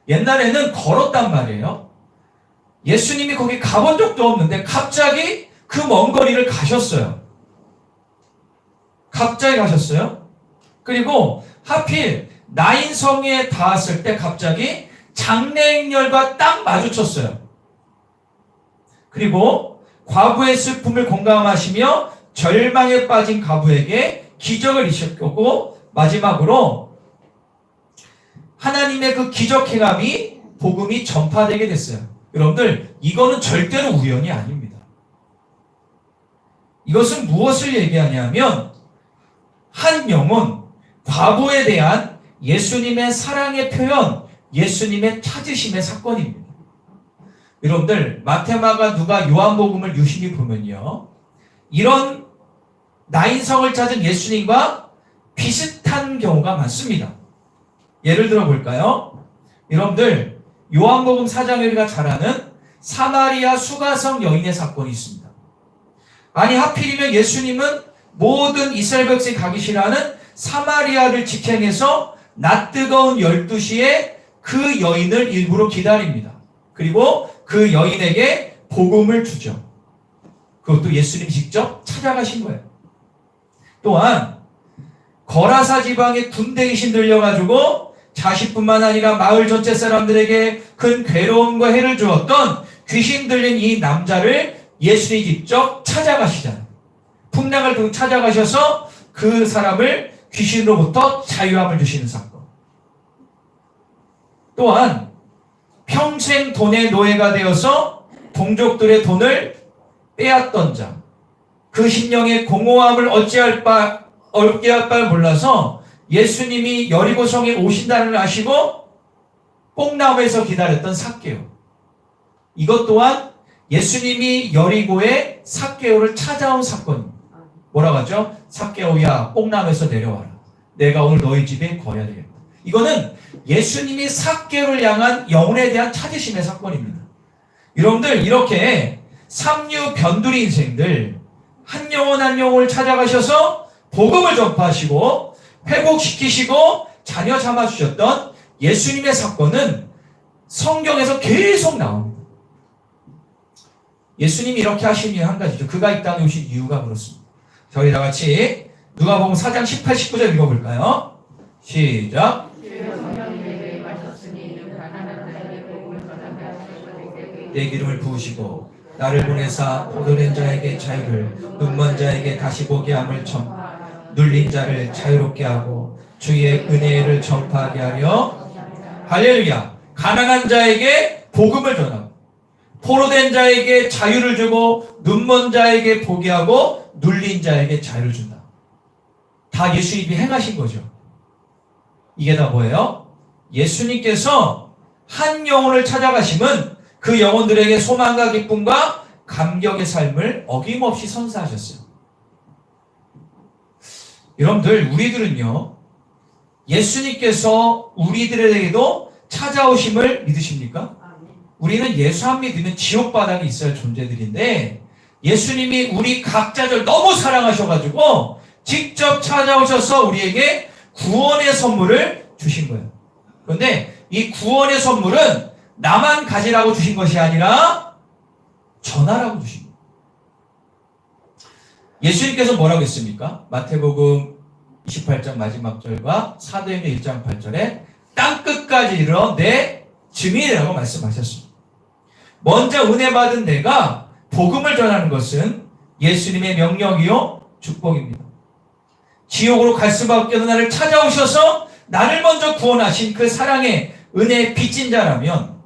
옛날에는 걸었단 말이에요. 예수님이 거기 가본 적도 없는데 갑자기 그 먼 거리를 가셨어요. 갑자기 가셨어요. 그리고 하필 나인성에 닿았을 때 갑자기 장래행렬과 딱 마주쳤어요. 그리고 과부의 슬픔을 공감하시며 절망에 빠진 과부에게 기적을 이셨고, 마지막으로 하나님의 그 기적 행함이 복음이 전파되게 됐어요. 여러분들, 이거는 절대로 우연이 아닙니다. 이것은 무엇을 얘기하냐면 한 영혼, 과부에 대한 예수님의 사랑의 표현, 예수님의 찾으심의 사건입니다. 여러분들, 마태마가 누가 요한복음을 유심히 보면요, 이런 나인성을 찾은 예수님과 비슷한 경우가 많습니다. 예를 들어 볼까요? 여러분들, 요한복음 4장에 우리가 잘 아는 사마리아 수가성 여인의 사건이 있습니다. 아니 하필이면 예수님은 모든 이스라엘 백성이 가기 싫어하는 사마리아를 직행해서 낮 뜨거운 12시에 그 여인을 일부러 기다립니다. 그리고 그 여인에게 복음을 주죠. 그것도 예수님이 직접 찾아가신 거예요. 또한 거라사 지방의 군대 귀신 들려가지고 자식뿐만 아니라 마을 전체 사람들에게 큰 괴로움과 해를 주었던 귀신 들린 이 남자를 예수님이 직접 찾아가시잖아요. 풍랑을 두고 찾아가셔서 그 사람을 귀신으로부터 자유함을 주시는 사건. 또한 평생 돈의 노예가 되어서 동족들의 돈을 빼앗던 자, 그 심령의 공허함을 어찌할 바 몰라서 예수님이 여리고성에 오신다는 걸 아시고 뽕나무에서 기다렸던 삭개오. 이것 또한 예수님이 여리고에 삭개오를 찾아온 사건입니다. 뭐라고 하죠? 삭개오야, 뽕나무에서 내려와라. 내가 오늘 너희 집에 거해야 되겠다. 이거는 예수님이 삭개오를 향한 영혼에 대한 찾으심의 사건입니다. 여러분들, 이렇게 삼류 변두리 인생들 한 영혼 한 영혼을 찾아가셔서 복음을 전파하시고 회복시키시고 자녀 삼아주셨던 예수님의 사건은 성경에서 계속 나옵니다. 예수님이 이렇게 하신 이유 한 가지죠. 그가 이 땅에 오신 이유가 그렇습니다. 저희 다 같이 누가복음 4장 18, 19절 읽어볼까요? 시작. 내 기름을 부으시고 나를 보내사 호도된 자에게 자유를, 눈먼 자에게 다시 보게 함을 눌린 자를 자유롭게 하고 주의 은혜를 전파하게 하려. 할렐루야. 가난한 자에게 복음을 전하고 포로된 자에게 자유를 주고 눈먼 자에게 보게 하고 눌린 자에게 자유를 준다. 다 예수님이 행하신 거죠. 이게 다 뭐예요? 예수님께서 한 영혼을 찾아가심은 그 영혼들에게 소망과 기쁨과 감격의 삶을 어김없이 선사하셨어요. 여러분들, 우리들은요, 예수님께서 우리들에게도 찾아오심을 믿으십니까? 우리는 예수 안 믿으면 지옥바닥에 있어야 할 존재들인데, 예수님이 우리 각자를 너무 사랑하셔가지고 직접 찾아오셔서 우리에게 구원의 선물을 주신 거예요. 그런데 이 구원의 선물은 나만 가지라고 주신 것이 아니라 전하라고 주신 거예요. 예수님께서 뭐라고 했습니까? 마태복음 28장 마지막 절과 사도행전 1장 8절에 땅끝까지 이르러 내 증인이라고 말씀하셨습니다. 먼저 은혜 받은 내가 복음을 전하는 것은 예수님의 명령이요 축복입니다. 지옥으로 갈 수밖에 없는 나를 찾아오셔서 나를 먼저 구원하신 그 사랑의 은혜의 빚진 자라면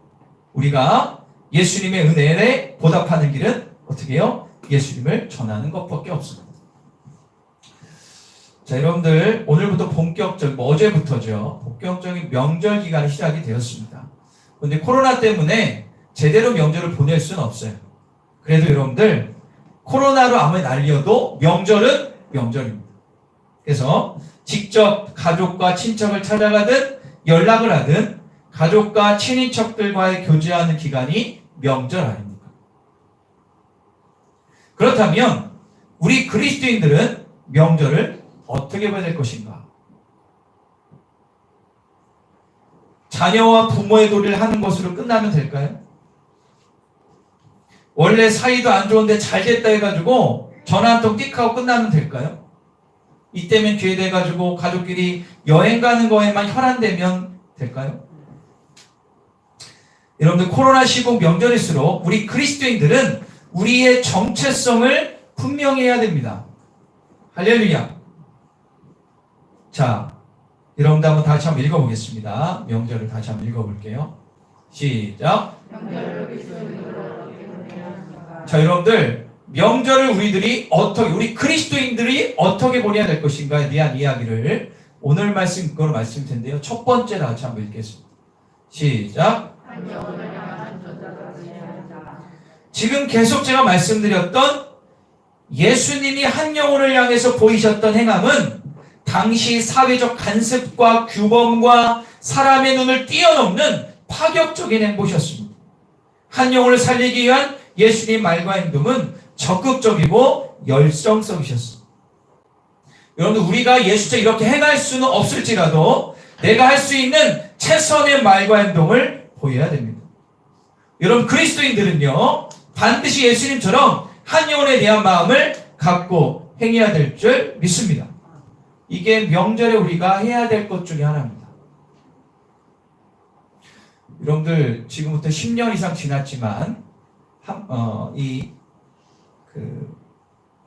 우리가 예수님의 은혜에 보답하는 길은 어떻게 해요? 예수님을 전하는 것밖에 없습니다. 자, 여러분들, 오늘부터 본격적인, 어제부터죠, 본격적인 명절 기간이 시작이 되었습니다. 그런데 코로나 때문에 제대로 명절을 보낼 수는 없어요. 그래도 여러분들, 코로나로 아무리 날려도 명절은 명절입니다. 그래서 직접 가족과 친척을 찾아가든 연락을 하든 가족과 친인척들과의 교제하는 기간이 명절 아닙니까? 그렇다면 우리 그리스도인들은 명절을 어떻게 보낼 것인가? 자녀와 부모의 도리를 하는 것으로 끝나면 될까요? 원래 사이도 안 좋은데 잘 됐다 해가지고 전화 한 통 띡 하고 끝나면 될까요? 이때면 기회 돼가지고 가족끼리 여행 가는 거에만 혈안되면 될까요? 여러분들, 코로나 시국 명절일수록 우리 그리스도인들은 우리의 정체성을 분명히 해야 됩니다. 할렐루야. 자, 여러분들 한번 다시 한번 읽어보겠습니다. 명절을 다시 한번 읽어볼게요. 시작. 자, 여러분들, 명절을 우리 그리스도인들이 어떻게 보내야 될 것인가에 대한 이야기를 오늘 그거로 말씀일 텐데요. 첫 번째 다시 한번 읽겠습니다. 시작. 지금 계속 제가 말씀드렸던 예수님이 한 영혼을 향해서 보이셨던 행함은 당시 사회적 간섭과 규범과 사람의 눈을 뛰어넘는 파격적인 행보셨습니다. 한 영혼을 살리기 위한 예수님 말과 행동은 적극적이고 열성적이셨습니다. 여러분들, 우리가 예수처럼 이렇게 행할 수는 없을지라도 내가 할 수 있는 최선의 말과 행동을 보여야 됩니다. 여러분, 그리스도인들은요, 반드시 예수님처럼 한 영혼에 대한 마음을 갖고 행해야 될 줄 믿습니다. 이게 명절에 우리가 해야 될 것 중에 하나입니다. 여러분들, 지금부터 10년 이상 지났지만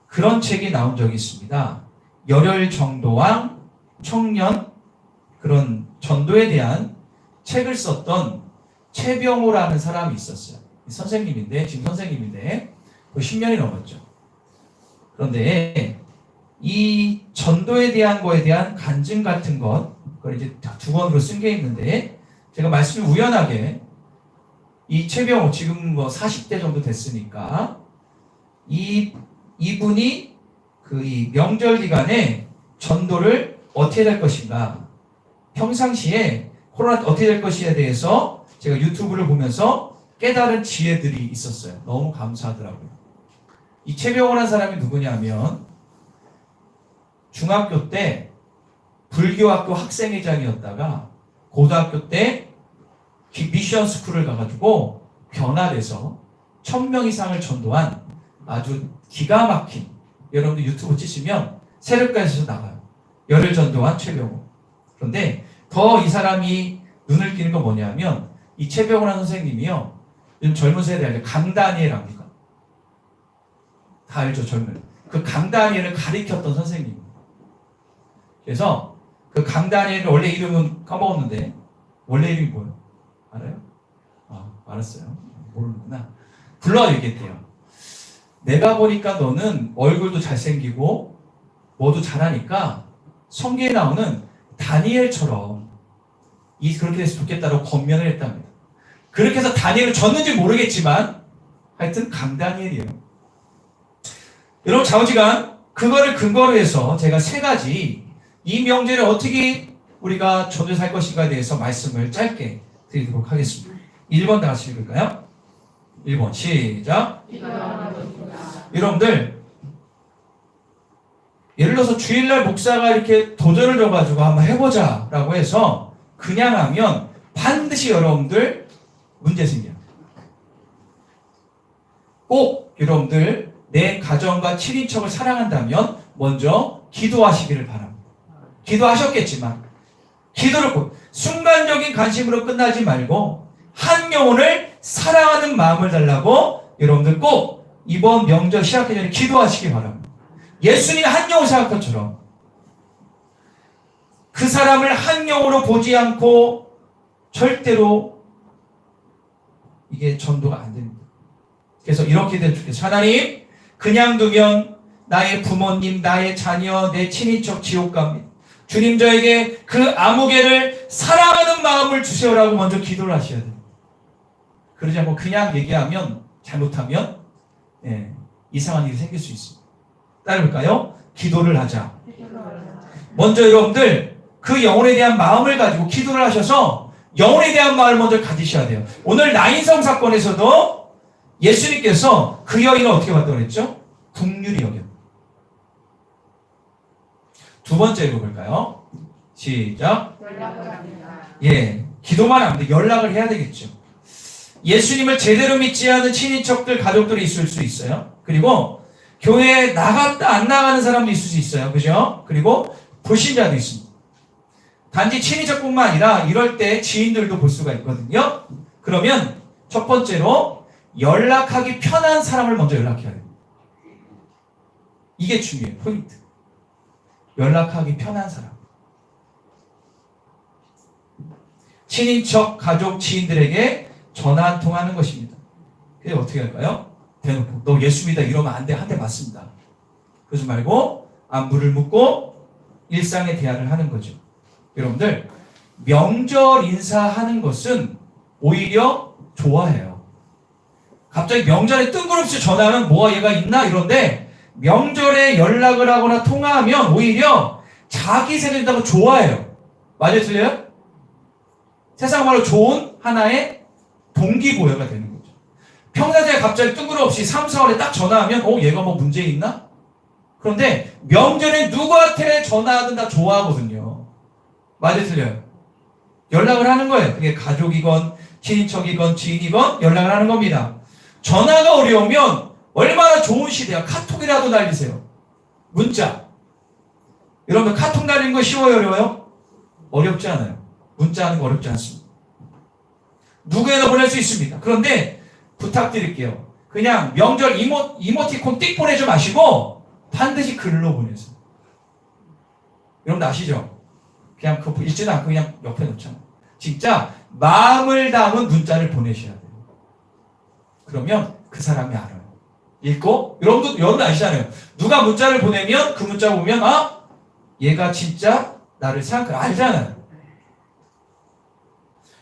그런 책이 나온 적이 있습니다. 열혈 전도왕 청년, 그런 전도에 대한 책을 썼던 최병호라는 사람이 있었어요. 지금 선생님인데 10년이 넘었죠. 그런데 이 전도에 대한 거에 대한 간증 같은 그걸 이제 두 권으로 쓴 게 있는데, 제가 말씀을 우연하게 이 최병호, 지금 40대 정도 됐으니까 이분이 이 명절 기간에 전도를 어떻게 될 것인가, 평상시에 코로나 어떻게 될 것이에 대해서 제가 유튜브를 보면서 깨달은 지혜들이 있었어요. 너무 감사하더라고요. 이 최병호라는 사람이 누구냐면 중학교 때 불교학교 학생회장이었다가 고등학교 때 미션 스쿨을 가가지고 변화돼서 1000명 이상을 전도한 아주 기가 막힌, 여러분들 유튜브 치시면 세력가에서 나가요. 열혈 전도한 최병호. 그런데 더 이 사람이 눈을 띄는 건 뭐냐면, 이 최병호라는 선생님이요, 요즘 젊은 세대한테 강다니엘 압니까? 다 알죠, 젊은. 그 강다니엘을 가리켰던 선생님. 그래서 그 강다니엘 원래 이름은 까먹었는데 원래 이름이 뭐예요? 알아요? 아, 알았어요. 모르는구나. 불러 얘기했대요. 내가 보니까 너는 얼굴도 잘생기고 뭐도 잘하니까 성경에 나오는 다니엘처럼 그렇게 됐으면 좋겠다고 권면을 했답니다. 그렇게 해서 다니엘을 줬는지 모르겠지만 하여튼 강다니엘이에요. 여러분 좌우지간 그거를 근거로 해서 제가 세 가지 이 명제를 어떻게 우리가 전도해서 할 것인가에 대해서 말씀을 짧게 드리도록 하겠습니다. 1번 다 같이 읽을까요? 1번 시작. 여러분들 예를 들어서 주일날 목사가 이렇게 도전을 줘가지고 한번 해보자 라고 해서 그냥 하면 반드시 여러분들 문제 생겨요. 꼭 여러분들 내 가정과 친인척을 사랑한다면 먼저 기도하시기를 바랍니다. 기도하셨겠지만 기도를 꼭 순간적인 관심으로 끝나지 말고 한 영혼을 사랑하는 마음을 달라고 여러분들 꼭 이번 명절 시작하기 전에 기도하시기 바랍니다. 예수님이 한 영혼 생각한 것처럼 그 사람을 한 영혼으로 보지 않고 절대로 이게 전도가 안 됩니다. 그래서 이렇게 될 주께서 하나님 그냥 두면 나의 부모님, 나의 자녀, 내 친인척 지옥 갑니다. 주님 저에게 그 아무개를 사랑하는 마음을 주세요라고 먼저 기도를 하셔야 돼요. 그러지 않고 그냥 얘기하면 잘못하면 이상한 일이 생길 수 있습니다. 따라볼까요? 기도를 하자. 먼저 여러분들 그 영혼에 대한 마음을 가지고 기도를 하셔서 영혼에 대한 마음을 먼저 가지셔야 돼요. 오늘 나인성 사건에서도 예수님께서 그 여인을 어떻게 봤다고 그랬죠? 긍휼히 여겨. 두 번째 읽어볼까요? 시작. 기도만 하면 돼. 연락을 해야 되겠죠. 예수님을 제대로 믿지 않은 친인척들, 가족들이 있을 수 있어요. 그리고 교회에 나갔다 안 나가는 사람도 있을 수 있어요. 그죠? 그리고 불신자도 있습니다. 단지 친인척뿐만 아니라 이럴 때 지인들도 볼 수가 있거든요. 그러면 첫 번째로 연락하기 편한 사람을 먼저 연락해야 돼요. 이게 중요해요. 포인트. 연락하기 편한 사람. 친인척, 가족, 지인들에게 전화 한 통 하는 것입니다. 그래서 어떻게 할까요? 대놓고 너 예수 믿어 이러면 안 돼. 한 대 맞습니다. 그러지 말고 안부를 묻고 일상의 대화를 하는 거죠. 여러분들 명절 인사하는 것은 오히려 좋아해요. 갑자기 명절에 뜬금없이 전화하면 뭐가 얘가 있나 이런데 명절에 연락을 하거나 통화하면 오히려 자기 세대다고 좋아해요. 맞아요? 틀려요? 세상 말로 좋은 하나의 동기부여가 되는 거죠. 평상시에 갑자기 뜬금없이 3, 4월에 딱 전화하면 얘가 뭐 문제 있나? 그런데 명절에 누구한테 전화하든 다 좋아하거든요. 맞아요? 틀려요? 연락을 하는 거예요. 그게 가족이건 친인척이건 지인이건 연락을 하는 겁니다. 전화가 어려우면 얼마나 좋은 시대야. 카톡이라도 날리세요. 문자. 여러분 카톡 날리는 거 쉬워요? 어려워요? 어렵지 않아요. 문자하는 거 어렵지 않습니다. 누구에나 보낼 수 있습니다. 그런데 부탁드릴게요. 그냥 명절 이모티콘 띡 보내지 마시고 반드시 글로 보내세요. 여러분 아시죠? 그냥 그거 읽지도 않고 그냥 옆에 놓잖아요. 진짜 마음을 담은 문자를 보내셔야 돼요. 그러면 그 사람이 알아요. 읽고 여러분도 아시잖아요. 누가 문자를 보내면 그 문자 보면 얘가 진짜 나를 생각을 알잖아요.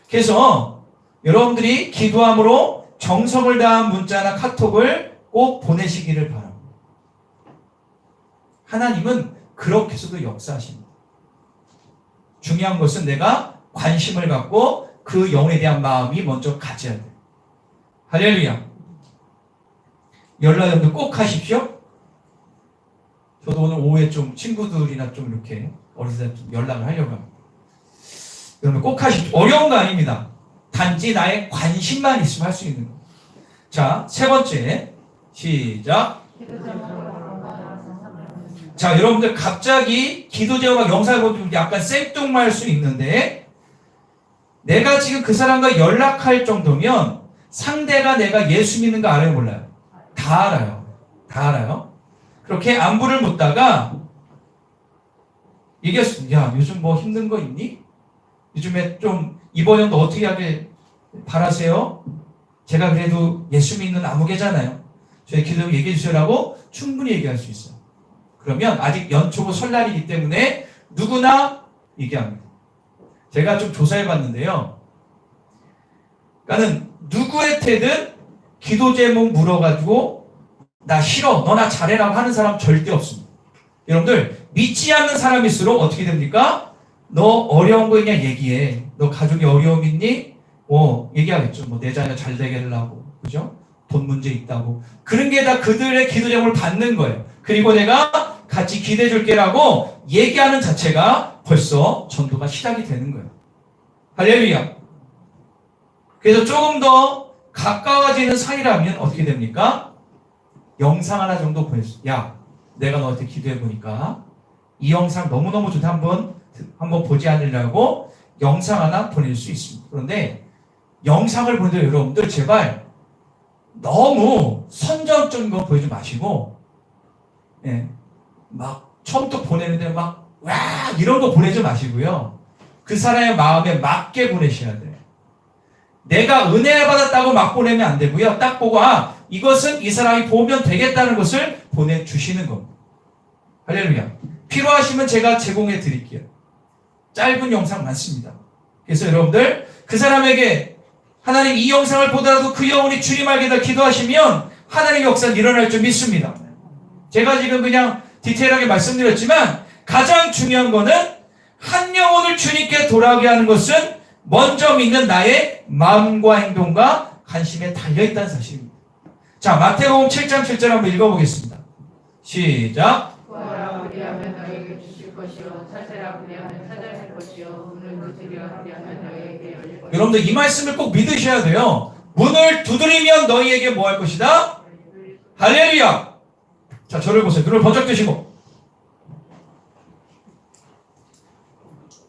그래서 여러분들이 기도함으로 정성을 다한 문자나 카톡을 꼭 보내시기를 바랍니다. 하나님은 그렇게 해서도 역사하십니다. 중요한 것은 내가 관심을 갖고 그 영혼에 대한 마음이 먼저 가져야 돼요. 할렐루야. 연락 여러분들 꼭 하십시오. 저도 오늘 오후에 좀 친구들이나 좀 이렇게 어린이들 좀 연락을 하려고 합니다. 여러분 꼭 하십시오. 어려운 거 아닙니다. 단지 나의 관심만 있으면 할 수 있는 거. 자, 세 번째. 시작. 자, 여러분들 갑자기 기도 제목과 영상을 보면 약간 생뚱맞을 수 있는데 내가 지금 그 사람과 연락할 정도면 상대가 내가 예수 믿는 거 알아요? 몰라요? 다 알아요. 다 알아요. 그렇게 안부를 묻다가 얘기했어. 야, 요즘 뭐 힘든 거 있니? 요즘에 좀 이번 연도 어떻게 하길 바라세요? 제가 그래도 예수 믿는 아무개잖아요. 저희 기도 얘기해 주시라고 충분히 얘기할 수 있어요. 그러면 아직 연초고 설날이기 때문에 누구나 얘기합니다. 제가 좀 조사해 봤는데요. 그러니까는 누구한테든 기도 제목 물어가지고 나 싫어, 너나 잘해라고 하는 사람 절대 없습니다. 여러분들 믿지 않는 사람일수록 어떻게 됩니까? 너 어려운 거 있냐 얘기해. 너 가족이 어려움 있니? 얘기하겠죠. 뭐 내 자녀 잘 되게 하려고, 그죠? 돈 문제 있다고. 그런 게 다 그들의 기도 제목을 받는 거예요. 그리고 내가 같이 기대해 줄게라고 얘기하는 자체가 벌써 전도가 시작이 되는 거예요. 할렐루야. 그래서 조금 더 가까워지는 사이라면 어떻게 됩니까? 영상 하나 정도 보냈어요. 야, 내가 너한테 기도해 보니까 이 영상 너무너무 좋다. 한번 보지 않으려고 영상 하나 보낼 수 있습니다. 그런데 영상을 보는데 여러분들 제발 너무 선정적인 거 보여주지 마시고, 막 처음부터 보내는데 막 와 이런 거 보내지 마시고요. 그 사람의 마음에 맞게 보내셔야 돼요. 내가 은혜 받았다고 막 보내면 안 되고요. 딱 보고 이것은 이 사람이 보면 되겠다는 것을 보내주시는 겁니다. 할렐루야. 필요하시면 제가 제공해 드릴게요. 짧은 영상 많습니다. 그래서 여러분들 그 사람에게 하나님 이 영상을 보더라도 그 영혼이 주님 알게 다 기도하시면 하나님의 역사는 일어날 줄 믿습니다. 제가 지금 그냥 디테일하게 말씀드렸지만 가장 중요한 거는 한 영혼을 주님께 돌아오게 하는 것은 먼저 믿는 나의 마음과 행동과 관심에 달려있다는 사실입니다. 자, 마태복음 7장 7절 한번 읽어보겠습니다. 시작. 구하라 우리하면 너에게 주실 것이요 찾으라 우리하면 찾아낼 것이요 문을 두드려 우리하면 너에게 열릴 것이요. 여러분들 이 말씀을 꼭 믿으셔야 돼요. 문을 두드리면 너희에게 뭐 할 것이다? 할렐루야. 자, 저를 보세요. 눈을 번쩍 뜨시고.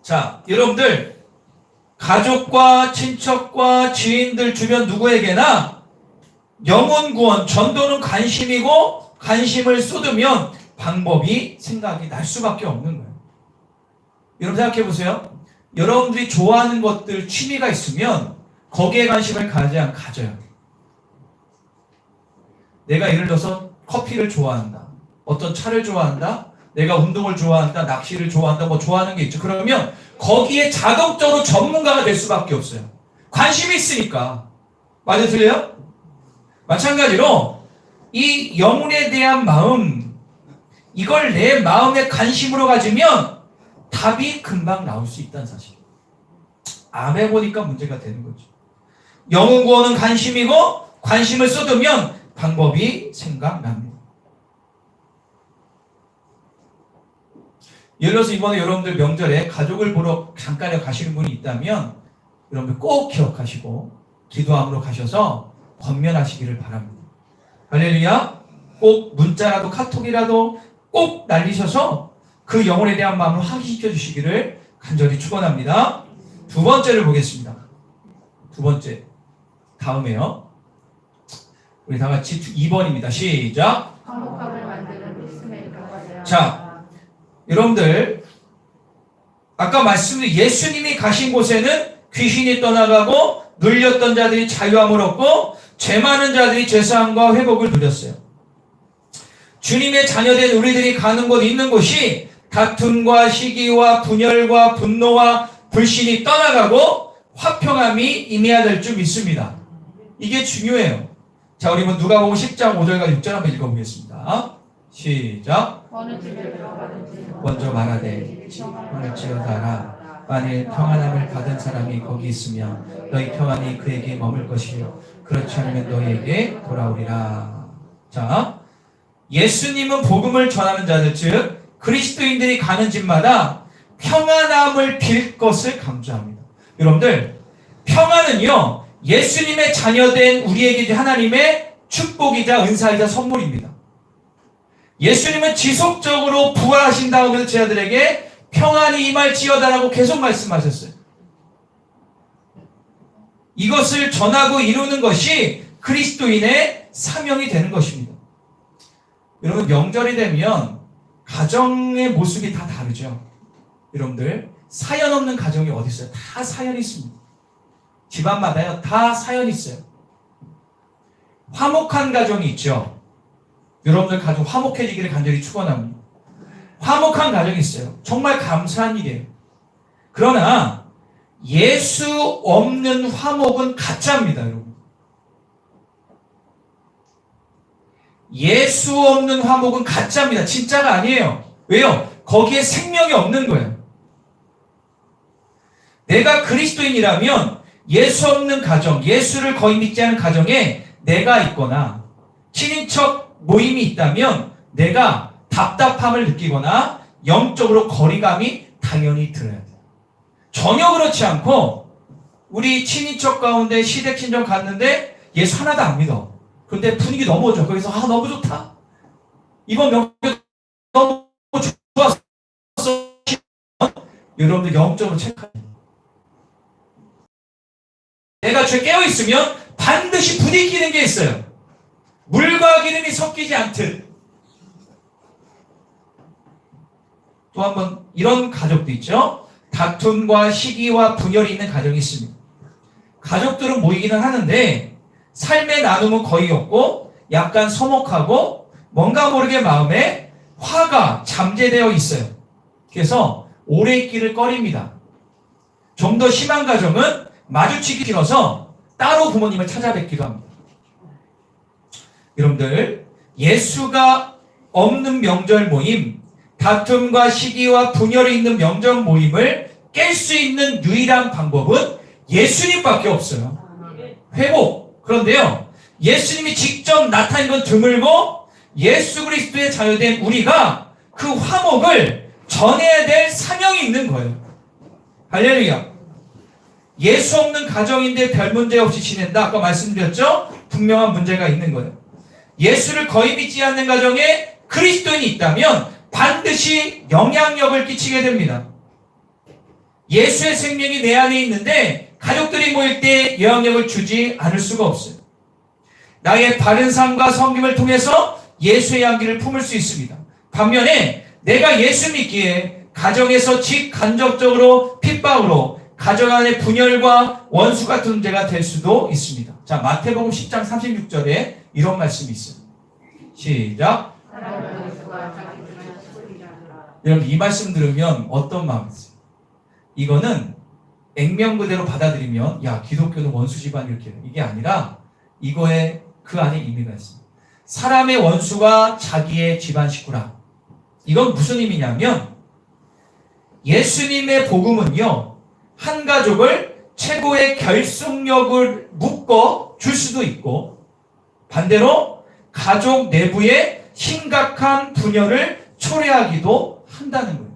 자, 여러분들 가족과 친척과 지인들 주변 누구에게나 영혼 구원, 전도는 관심이고 관심을 쏟으면 방법이 생각이 날 수밖에 없는 거예요. 여러분 생각해 보세요. 여러분들이 좋아하는 것들, 취미가 있으면 거기에 관심을 가져요. 내가 예를 들어서 커피를 좋아한다. 어떤 차를 좋아한다. 내가 운동을 좋아한다. 낚시를 좋아한다. 뭐 좋아하는 게 있죠. 그러면 거기에 자동적으로 전문가가 될 수밖에 없어요. 관심이 있으니까. 맞아요? 틀려요? 마찬가지로 이 영혼에 대한 마음, 이걸 내 마음의 관심으로 가지면 답이 금방 나올 수 있다는 사실. 안 해보니까 문제가 되는 거죠. 영혼 구원은 관심이고 관심을 쏟으면 방법이 생각납니다. 예를 들어서 이번에 여러분들 명절에 가족을 보러 잠깐에 가시는 분이 있다면 여러분들 꼭 기억하시고 기도함으로 가셔서 권면하시기를 바랍니다. 할렐루야. 꼭 문자라도 카톡이라도 꼭 날리셔서 그 영혼에 대한 마음을 확인시켜 주시기를 간절히 축원합니다. 두 번째를 보겠습니다. 두 번째 다음에요. 우리 다 같이 2번입니다. 시작. 화목함을 만드는 피스메이커가 자, 여러분들 아까 말씀드린 예수님이 가신 곳에는 귀신이 떠나가고 눌렸던 자들이 자유함을 얻고 죄 많은 자들이 죄사함과 회복을 누렸어요. 주님의 자녀된 우리들이 가는 곳 있는 곳이 다툼과 시기와 분열과 분노와 불신이 떠나가고 화평함이 임해야 될 줄 믿습니다. 이게 중요해요. 자, 우리 누가복음 10장 5절과 6절 한번 읽어보겠습니다. 시작. 어느 집에 들어가든지 먼저 말하되 평안을 지어다라. 만일 평안함을 받은 사람이 거기 있으면 너희 평안이 그에게 머물 것이요 그렇지 않으면 너희에게 돌아오리라. 자, 예수님은 복음을 전하는 자들 즉 그리스도인들이 가는 집마다 평안함을 빌 것을 강조합니다. 여러분들 평안은요 예수님의 자녀된 우리에게 하나님의 축복이자 은사이자 선물입니다. 예수님은 지속적으로 부활하신 다음에 제자들에게 평안이 임할지어다라고 계속 말씀하셨어요. 이것을 전하고 이루는 것이 그리스도인의 사명이 되는 것입니다. 여러분 명절이 되면 가정의 모습이 다 다르죠. 여러분들 사연 없는 가정이 어디 있어요? 다 사연이 있습니다. 집안마다요 다 사연이 있어요. 화목한 가정이 있죠. 여러분들 가정 화목해지기를 간절히 축원합니다. 화목한 가정이 있어요. 정말 감사한 일이에요. 그러나 예수 없는 화목은 가짜입니다, 여러분. 예수 없는 화목은 가짜입니다. 진짜가 아니에요. 왜요? 거기에 생명이 없는 거예요. 내가 그리스도인이라면 예수 없는 가정, 예수를 거의 믿지 않은 가정에 내가 있거나 친인척 모임이 있다면 내가 답답함을 느끼거나 영적으로 거리감이 당연히 들어야 돼요. 전혀 그렇지 않고 우리 친인척 가운데 시댁 친정 갔는데 예수 하나도 안 믿어. 그런데 분위기 너무 좋아. 거기서 너무 좋다. 이번 명절 너무 좋았어. 여러분들 영적으로 체크해요. 내가 죄 깨어있으면 반드시 부딪히는 게 있어요. 물과 기름이 섞이지 않듯. 또 한 번 이런 가족도 있죠. 다툼과 시기와 분열이 있는 가정이 있습니다. 가족들은 모이기는 하는데 삶의 나눔은 거의 없고 약간 서먹하고 뭔가 모르게 마음에 화가 잠재되어 있어요. 그래서 오래 있기를 꺼립니다. 좀 더 심한 가정은 마주치기 싫어서 따로 부모님을 찾아뵙기도 합니다. 여러분들 예수가 없는 명절 모임, 다툼과 시기와 분열이 있는 명절 모임을 깰 수 있는 유일한 방법은 예수님밖에 없어요. 회복. 그런데요, 예수님이 직접 나타난 건 드물고 예수 그리스도의 자유된 우리가 그 화목을 전해야 될 사명이 있는 거예요. 할렐루야. 예수 없는 가정인데 별 문제 없이 지낸다. 아까 말씀드렸죠? 분명한 문제가 있는 거예요. 예수를 거의 믿지 않는 가정에 그리스도인이 있다면 반드시 영향력을 끼치게 됩니다. 예수의 생명이 내 안에 있는데 가족들이 모일 때 영향력을 주지 않을 수가 없어요. 나의 바른 삶과 섬김을 통해서 예수의 향기를 품을 수 있습니다. 반면에 내가 예수 믿기에 가정에서 직간접적으로 핍박으로 가정 안의 분열과 원수 같은 문제가 될 수도 있습니다. 자, 마태복음 10장 36절에 이런 말씀이 있어요. 시작. 여러분 이 말씀 들으면 어떤 마음이 있어요? 이거는 액면 그대로 받아들이면 야 기독교는 원수 집안 이렇게 이게 아니라 이거에 그 안에 의미가 있습니다. 사람의 원수가 자기의 집안 식구라. 이건 무슨 의미냐면 예수님의 복음은요 한 가족을 최고의 결속력을 묶어 줄 수도 있고 반대로 가족 내부의 심각한 분열을 초래하기도 한다는 거예요.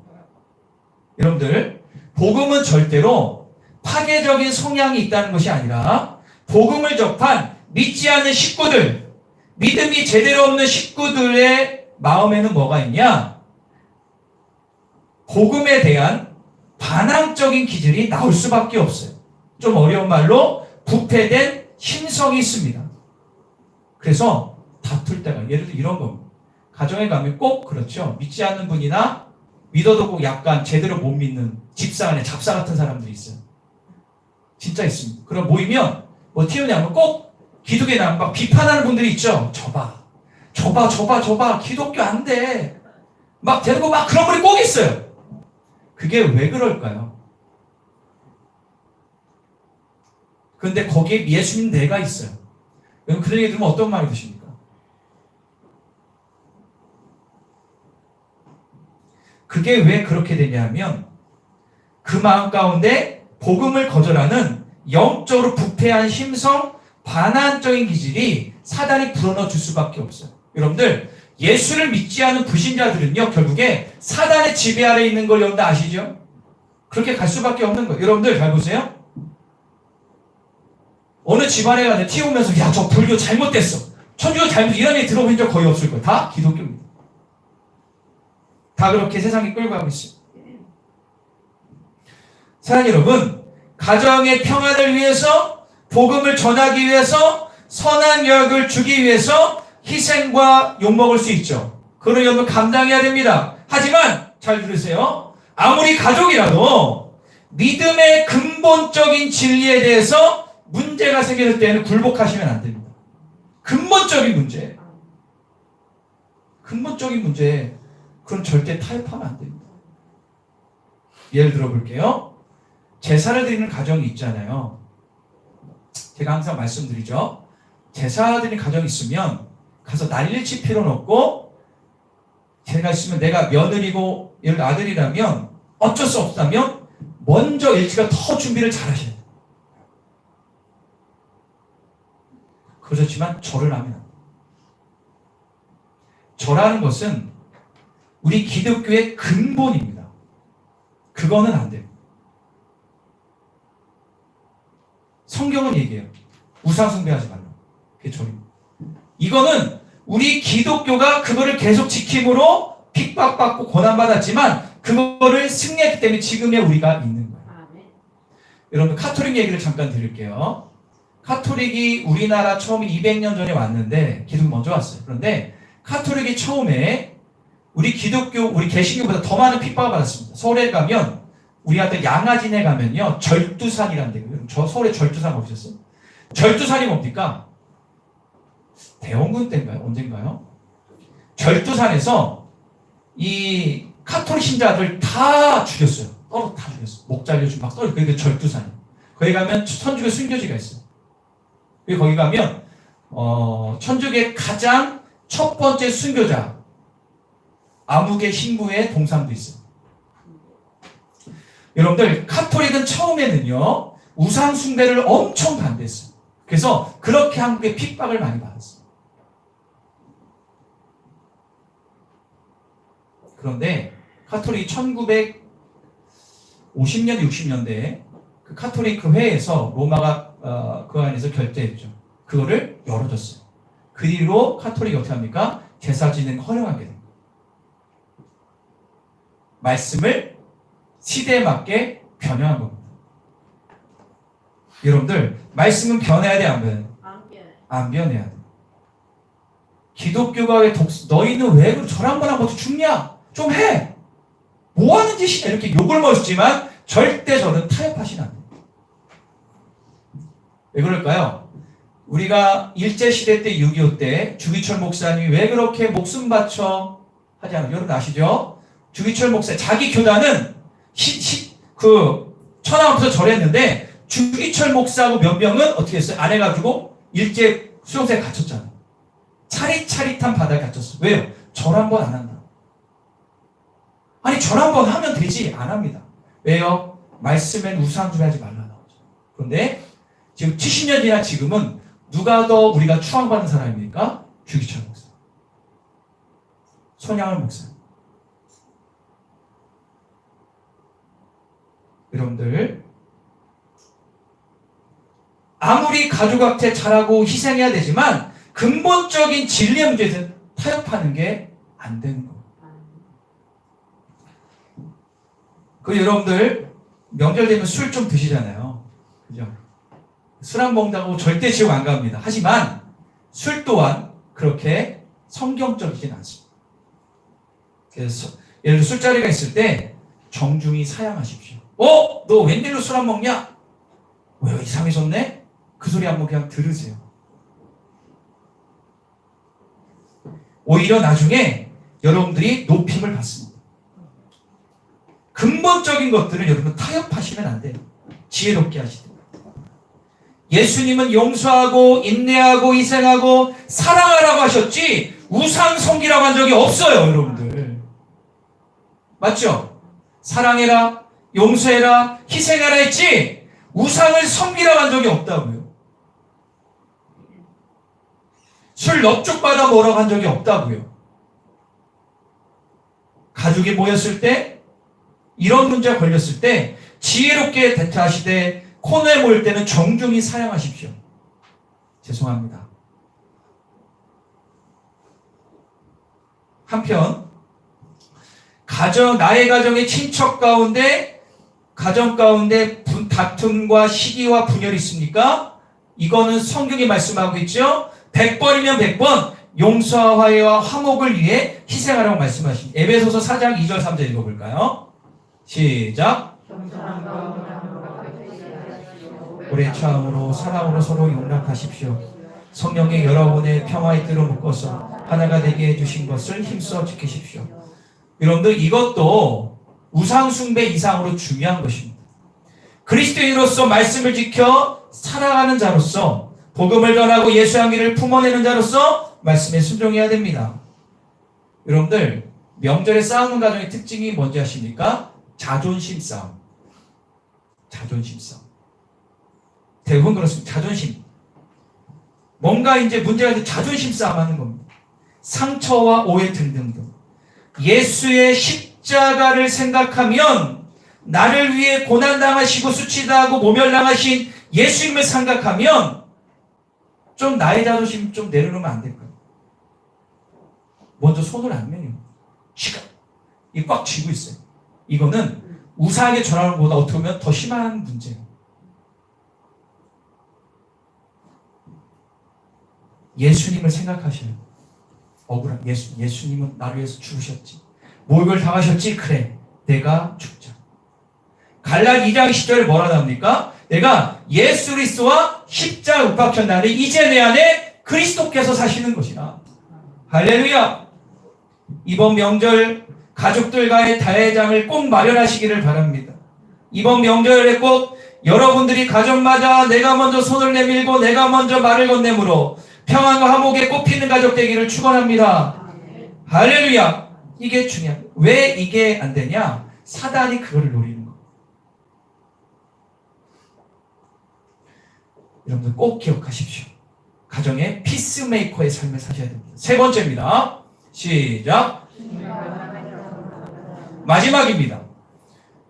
여러분들 복음은 절대로 파괴적인 성향이 있다는 것이 아니라 복음을 접한 믿지 않는 식구들, 믿음이 제대로 없는 식구들의 마음에는 뭐가 있냐? 복음에 대한 반항적인 기질이 나올 수밖에 없어요. 좀 어려운 말로 부패된 심성이 있습니다. 그래서 다툴 때가 예를 들어 이런 겁니다. 가정에 가면 꼭 그렇죠. 믿지 않는 분이나 믿어도 꼭 약간 제대로 못 믿는 집사 안에 잡사 같은 사람들이 있어요. 진짜 있습니다. 그럼 모이면 뭐 튀어나오면 꼭 기독교에 나면 막 비판하는 분들이 있죠. 저봐 기독교 안 돼. 막 데리고 막 그런 분이 꼭 있어요. 그게 왜 그럴까요? 그런데 거기에 예수님 내가 있어요. 여러분 그런 얘기 들으면 어떤 마음이 드십니까? 그게 왜 그렇게 되냐면 그 마음 가운데 복음을 거절하는 영적으로 부패한 심성, 반환적인 기질이 사단이 불어넣어 줄 수밖에 없어요. 여러분들 예수를 믿지 않은 불신자들은요 결국에 사단의 지배 아래 있는 걸 여러분들 아시죠? 그렇게 갈 수밖에 없는 거예요. 여러분들 잘 보세요. 어느 집안에 가서 튀어오면서 야 저 불교 잘못됐어. 천주교 잘못 이런 얘기 들어본 적 거의 없을 거예요. 다 기독교입니다. 다 그렇게 세상이 끌고 가고 있어요. 사랑하는 여러분, 가정의 평안을 위해서 복음을 전하기 위해서 선한 교육을 주기 위해서 희생과 욕먹을 수 있죠. 그걸 여러분 감당해야 됩니다. 하지만 잘 들으세요. 아무리 가족이라도 믿음의 근본적인 진리에 대해서 문제가 생길 때는 굴복하시면 안 됩니다. 근본적인 문제. 근본적인 문제. 그건 절대 타협하면 안 됩니다. 예를 들어 볼게요. 제사를 드리는 가정이 있잖아요. 제가 항상 말씀드리죠. 제사 드리는 가정이 있으면 가서 난리를 칠 필요는 없고, 제가 있으면 내가 며느리고 얘를 아들이라면 어쩔 수 없다면 먼저 일찍가 더 준비를 잘 하셔야 돼요. 그렇지만 절을 하면 안 돼요. 절하는 것은 우리 기독교의 근본입니다. 그거는 안 돼요. 성경은 얘기해요. 우상 숭배하지 말라. 그게 절입니다. 이거는 우리 기독교가 그거를 계속 지킴으로 핍박받고 고난받았지만 그거를 승리했기 때문에 지금의 우리가 있는 거예요. 여러분 카톨릭 얘기를 잠깐 드릴게요. 카톨릭이 우리나라 처음에 200년 전에 왔는데 기독교 먼저 왔어요. 그런데 카톨릭이 처음에 우리 기독교, 우리 개신교보다 더 많은 핍박을 받았습니다. 서울에 가면 우리 아들 양아진에 가면요 절두산이라는 데고요. 저 서울에 절두산 보셨어요? 절두산이 뭡니까? 대원군 때인가요? 언젠가요? 절두산에서 이 카톨릭 신자들 다 죽였어요. 다 죽였어요. 목 잘려주고 막 떨어져. 그게 절두산이에요. 거기 가면 천주교 순교지가 있어요. 거기 가면 천주교의 가장 첫 번째 순교자 아무개 신부의 동상도 있어요. 여러분들 카톨릭은 처음에는요 우상 숭배를 엄청 반대했어요. 그래서 그렇게 한국에 핍박을 많이 받았어요. 그런데 카톨릭이 1950년대 60년대에 그 카톨릭 그 회에서 로마가 그 안에서 결재했죠. 그거를 열어줬어요. 그 뒤로 카톨릭이 어떻게 합니까? 제사 지내는 거 허용하게 됩니다. 말씀을 시대에 맞게 변형한 겁니다. 여러분들 말씀은 변해야 돼, 안 변해야 돼? 안 변해야 돼. 기독교가 왜 너희는 왜 절 한 번 하고 죽냐? 좀 해! 뭐 하는 짓이냐? 이렇게 욕을 먹었지만 절대 저는 타협하시면 안 돼요. 왜 그럴까요? 우리가 일제시대 때 6.25 때 주기철 목사님이 왜 그렇게 목숨 바쳐 하지 않아요? 여러분 아시죠? 주기철 목사 자기 교단은 천황부터 절했는데 주기철 목사하고 몇 명은 어떻게 했어요? 안 해가지고 일제 수용소에 갇혔잖아요. 차릿차릿한 바다에 갇혔어요. 왜요? 절 한 번 안 한다. 아니 절 한 번 하면 되지. 안 합니다. 왜요? 말씀엔 우상숭배하지 말라 나오죠. 그런데 지금 70년 지난 지금은 누가 더 우리가 추앙받는 사람입니까? 주기철 목사, 손양을 목사. 여러분들 아무리 가족한테 잘하고 희생해야 되지만 근본적인 진리의 문제에서 타협하는 게 안 되는 거예요. 여러분들 명절 되면 술 좀 드시잖아요. 그죠? 술 안 먹는다고 절대 지옥 안 갑니다. 하지만 술 또한 그렇게 성경적이진 않습니다. 그래서 예를 들어 술자리가 있을 때 정중히 사양하십시오. 너 웬일로 술 안 먹냐? 왜 이상해졌네? 그 소리 한번 그냥 들으세요. 오히려 나중에 여러분들이 높임을 받습니다. 근본적인 것들을 여러분 타협하시면 안 돼요. 지혜롭게 하시되. 예수님은 용서하고 인내하고 희생하고 사랑하라고 하셨지 우상 섬기라고 한 적이 없어요, 여러분들. 맞죠? 사랑해라, 용서해라, 희생해라 했지 우상을 섬기라고 한 적이 없다고요. 술 넙죽 받아 먹으라고 한 적이 없다고요. 가족이 모였을 때 이런 문제가 걸렸을 때 지혜롭게 대처하시되 코너에 모일 때는 정중히 사양하십시오. 죄송합니다. 한편 나의 가정의 친척 가운데 가정 가운데 다툼과 시기와 분열이 있습니까? 이거는 성경이 말씀하고 있죠. 100번이면 100번 용서와 화해와 화목을 위해 희생하라고 말씀하십니다. 에베소서 4장 2절 3절 읽어볼까요? 시작. 오래 참음으로 사랑으로 서로 용납하십시오. 성령의 여러분의 평화의 뜰로 묶어서 하나가 되게 해주신 것을 힘써 지키십시오. 여러분들 이것도 우상숭배 이상으로 중요한 것입니다. 그리스도인으로서 말씀을 지켜 살아가는 자로서 복음을 전하고 예수 향기를 품어내는 자로서 말씀에 순종해야 됩니다. 여러분들 명절에 싸우는 가정의 특징이 뭔지 아십니까? 자존심 싸움. 자존심 싸움. 대부분 그렇습니다. 자존심. 뭔가 이제 문제가 있는데 자존심 싸움하는 겁니다. 상처와 오해 등등등. 예수의 십자가를 생각하면 나를 위해 고난당하시고 수치당하고 모멸당하신 예수님을 생각하면 좀 나의 자존심 좀 내려놓으면 안 될까요? 먼저 손을 안 내요. 이 꽉 쥐고 있어요. 이거는 우상에게 전하는 것보다 어떻게 보면 더 심한 문제예요. 예수님을 생각하셔요. 억울한 예수님은 나를 위해서 죽으셨지. 모욕을 당하셨지. 그래, 내가 죽자. 갈라디아 2장 10절에 뭐라 나옵니까? 내가 예수 그리스도와 십자가 못 박혔나니 이제 내 안에 그리스도께서 사시는 것이라. 할렐루야. 이번 명절 가족들과의 대회장을 꼭 마련하시기를 바랍니다. 이번 명절에 꼭 여러분들이 가정마다 내가 먼저 손을 내밀고 내가 먼저 말을 건네므로 평안과 화목에 꽃피는 가족 되기를 축원합니다. 할렐루야. 이게 중요합니다. 왜 이게 안 되냐? 사단이 그거를 노리는 거예요. 여러분들 꼭 기억하십시오. 가정의 피스메이커의 삶을 사셔야 됩니다. 세 번째입니다. 시작. 마지막입니다.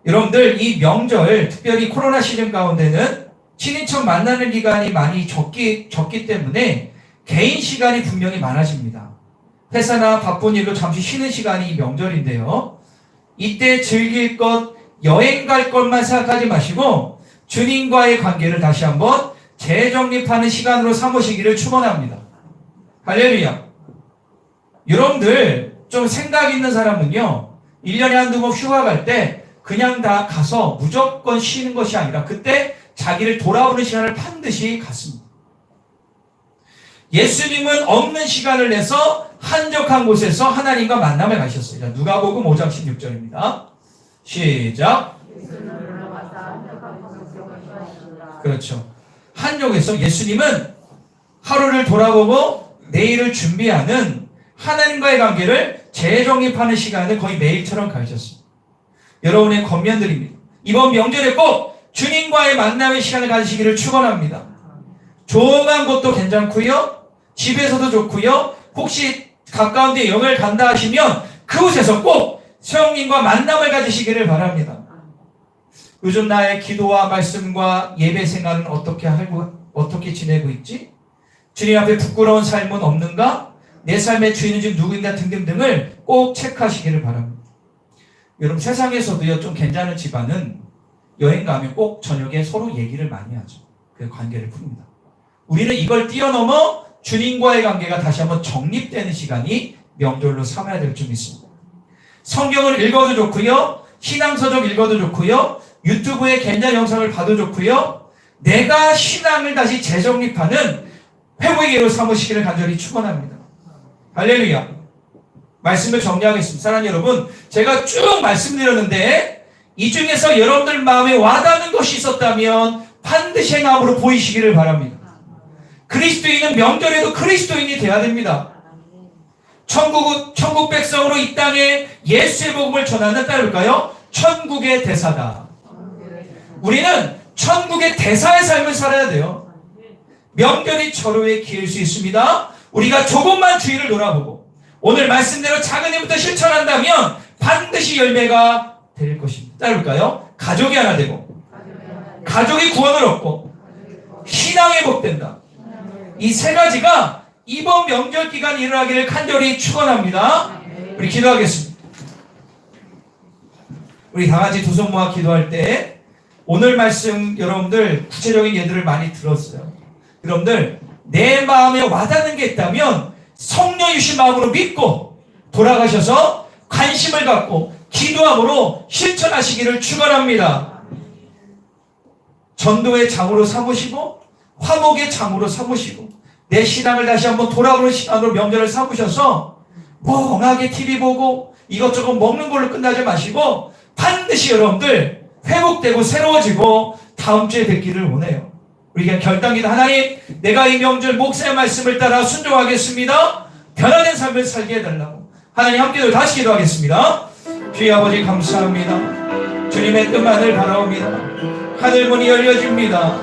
여러분들 이 명절 특별히 코로나 시즌 가운데는 친인척 만나는 기간이 많이 적기 때문에 개인 시간이 분명히 많아집니다. 회사나 바쁜 일로 잠시 쉬는 시간이 명절인데요. 이때 즐길 것, 여행 갈 것만 생각하지 마시고 주님과의 관계를 다시 한번 재정립하는 시간으로 삼으시기를 축원합니다. 할렐루야. 여러분들 좀 생각 있는 사람은요. 1년에 한두 번 휴가 갈 때 그냥 다 가서 무조건 쉬는 것이 아니라 그때 자기를 돌아오는 시간을 반드시 갖습니다. 예수님은 없는 시간을 내서 한적한 곳에서 하나님과 만남에 가셨어요. 누가복음 5장 16절입니다. 시작. 그렇죠. 한적에서 예수님은 하루를 돌아보고 내일을 준비하는 하나님과의 관계를 재정립하는 시간을 거의 매일처럼 가지셨습니다. 여러분의 권면드립니다. 이번 명절에 꼭 주님과의 만남의 시간을 가지시기를 축원합니다. 조용한 곳도 괜찮고요. 집에서도 좋고요. 혹시 가까운 데 여행을 간다 하시면 그곳에서 꼭 성령님과 만남을 가지시기를 바랍니다. 요즘 나의 기도와 말씀과 예배 생활은 어떻게 지내고 있지? 주님 앞에 부끄러운 삶은 없는가? 내 삶의 주인은 지금 누구인가 등등등을 꼭 체크하시기를 바랍니다. 여러분 세상에서도요 좀 괜찮은 집안은 여행 가면 꼭 저녁에 서로 얘기를 많이 하죠. 그 관계를 풉니다. 우리는 이걸 뛰어넘어 주님과의 관계가 다시 한번 정립되는 시간이 명절로 삼아야 될 점 있습니다. 성경을 읽어도 좋고요. 신앙서적 읽어도 좋고요. 유튜브에 괜찮은 영상을 봐도 좋고요. 내가 신앙을 다시 재정립하는 회복의 기회로 삼으시기를 간절히 축원합니다. 할렐루야. 말씀을 정리하겠습니다. 사랑하는 여러분, 제가 쭉 말씀드렸는데 이 중에서 여러분들 마음에 와닿는 것이 있었다면 반드시 행함으로 보이시기를 바랍니다. 그리스도인은 명절에도 그리스도인이 돼야 됩니다. 천국 백성으로 이 땅에 예수의 복음을 전하는 따를까요? 천국의 대사다. 우리는 천국의 대사의 삶을 살아야 돼요. 명절이 절호의 기회일 수 있습니다. 우리가 조금만 주의를 돌아보고 오늘 말씀대로 작은 일부터 실천한다면 반드시 열매가 될 것입니다. 따를까요? 가족이 하나 되고 가족이 구원을 얻고 신앙이 복된다. 이 세 가지가 이번 명절 기간에 일어나기를 간절히 축원합니다. 우리 기도하겠습니다. 우리 다 같이 두 손 모아 기도할 때 오늘 말씀 여러분들 구체적인 예들을 많이 들었어요. 여러분들 내 마음에 와닿는 게 있다면 성령 주신 마음으로 믿고 돌아가셔서 관심을 갖고 기도함으로 실천하시기를 축원합니다. 전도의 장으로 삼으시고 화목의 장으로 삼으시고 내 신앙을 다시 한번 돌아보는 시간으로 명절을 삼으셔서 멍하게 TV 보고 이것저것 먹는 걸로 끝나지 마시고 반드시 여러분들 회복되고 새로워지고 다음 주에 뵙기를 원해요. 우리가 결단기도 하나님, 내가 이 명절 목사의 말씀을 따라 순종하겠습니다. 변화된 삶을 살게 해달라고 하나님 함께 다시 기도하겠습니다. 주의 아버지 감사합니다. 주님의 뜻만을 바라옵니다. 하늘문이 열려집니다.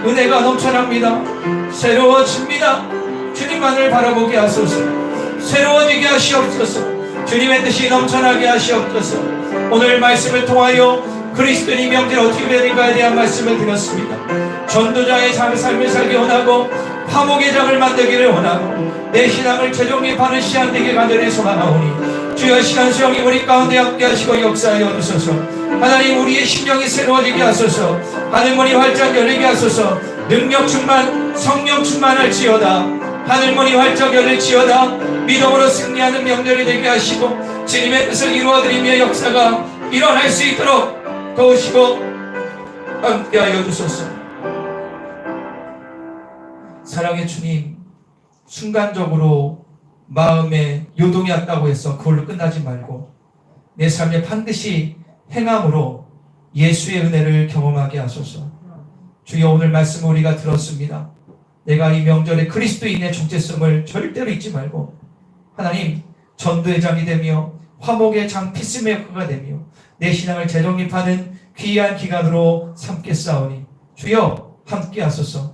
은혜가 넘쳐납니다. 새로워집니다. 주님만을 바라보게 하소서. 새로워지게 하시옵소서. 주님의 뜻이 넘쳐나게 하시옵소서. 오늘 말씀을 통하여 그리스도인이 명절 어떻게 되는가에 대한 말씀을 드렸습니다. 전도자의 삶을 살기 원하고 화목의 장을 만들기를 원하고 내 신앙을 재정립하는 시간 되게 간절히 소망하오니 주여 시간 수영이 우리 가운데 함께 하시고 역사하여 주소서. 하나님 우리의 심령이 새로워지게 하소서. 하늘문이 활짝 열리게 하소서. 능력 충만 성령 충만할지어다. 하늘문이 활짝 열릴지어다. 믿음으로 승리하는 명절이 되게 하시고 주님의 뜻을 이루어드리며 역사가 일어날 수 있도록 도우시고 함께하여 주소서. 사랑의 주님, 순간적으로 마음에 요동이 왔다고 해서 그걸로 끝나지 말고 내 삶에 반드시 행함으로 예수의 은혜를 경험하게 하소서. 주여 오늘 말씀을 우리가 들었습니다. 내가 이 명절에 그리스도인의 정체성을 절대로 잊지 말고 하나님 전도의 장이 되며 화목의 장 피스메이커가 되며 내 신앙을 재정립하는 귀한 기간으로 삼겠사오니 주여 함께 하소서.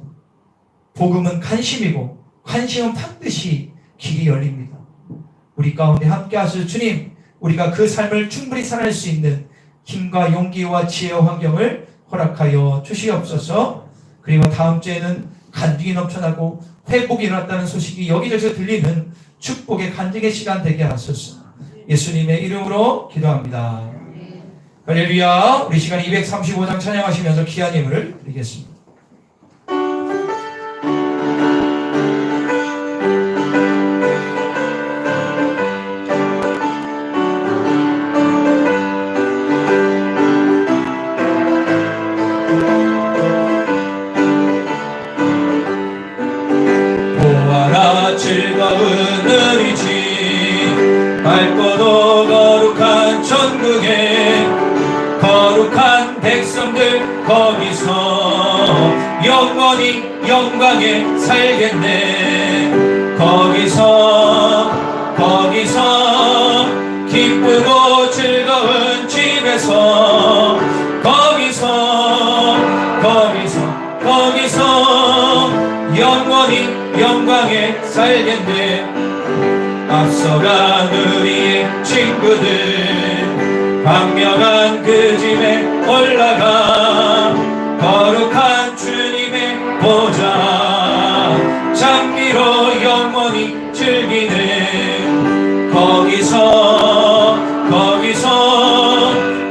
복음은 관심이고 관심은 반드시 길이 열립니다. 우리 가운데 함께 하소서. 주님, 우리가 그 삶을 충분히 살아낼 수 있는 힘과 용기와 지혜와 환경을 허락하여 주시옵소서. 그리고 다음 주에는 간증이 넘쳐나고 회복이 일어났다는 소식이 여기저기서 들리는 축복의 간증의 시간 되게 하소서. 예수님의 이름으로 기도합니다. 할렐루야. 우리 시간 235장 찬양하시면서 귀한 예물을 드리겠습니다. 보아라 즐거운 의지 밝고도 거룩한 천국에 거룩한 백성들 거기서 영원히 영광에 살겠네. 거기서 기쁘고 즐거운 집에서 거기서 영원히 영광에 살겠네. 앞서간 우리의 친구들 광명한 그 집에 올라가 거룩한 주님의 보좌 장미로 영원히 즐기네. 거기서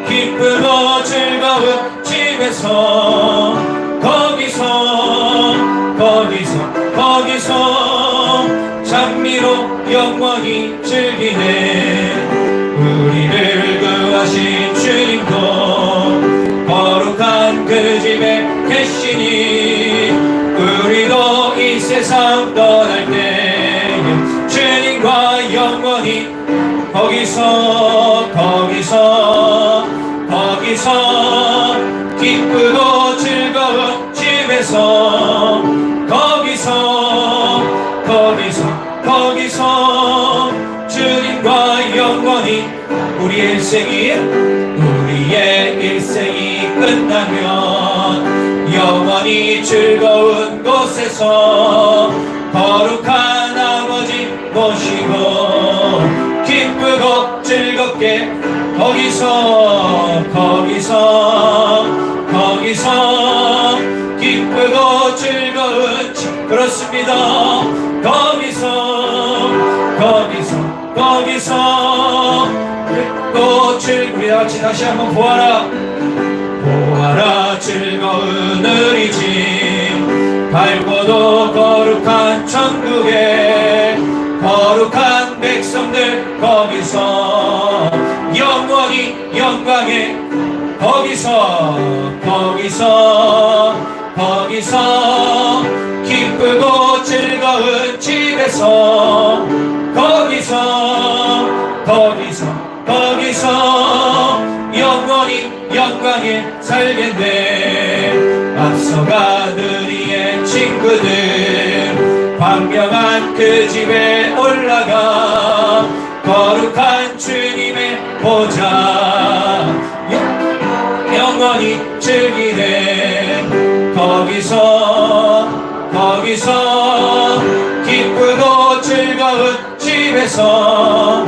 기쁘고 즐거운 집에서 거기서 장미로 영원히 즐기네. 우리를 구하신 주님도 거룩한 그 집에 계시니 우리도 이 세상 떠날 때 주님과 영원히 거기서 기쁘고 즐거운 집에서 거기서 주님과 영원히 우리의 일생이 끝나면 영원히 즐거운 곳에서 거룩한 아버지 모시고 기쁘고 즐겁게 거기서 기쁘고 즐거운 그렇습니다. 거기서 꽃을 우리 같이 다시 한번 보아라 즐거운 의리짐 밝고도 거룩한 천국에 거룩한 백성들 거기서 영원히 영광에 거기서 기쁘고 즐거운 집에서 거기서 영원히 영광에 살겠네. 앞서가는 이의 친구들 광명한 그 집에 올라가 거룩한 주님의 보좌 영원히 즐기네. 거기서 기쁘고 즐거운 집에서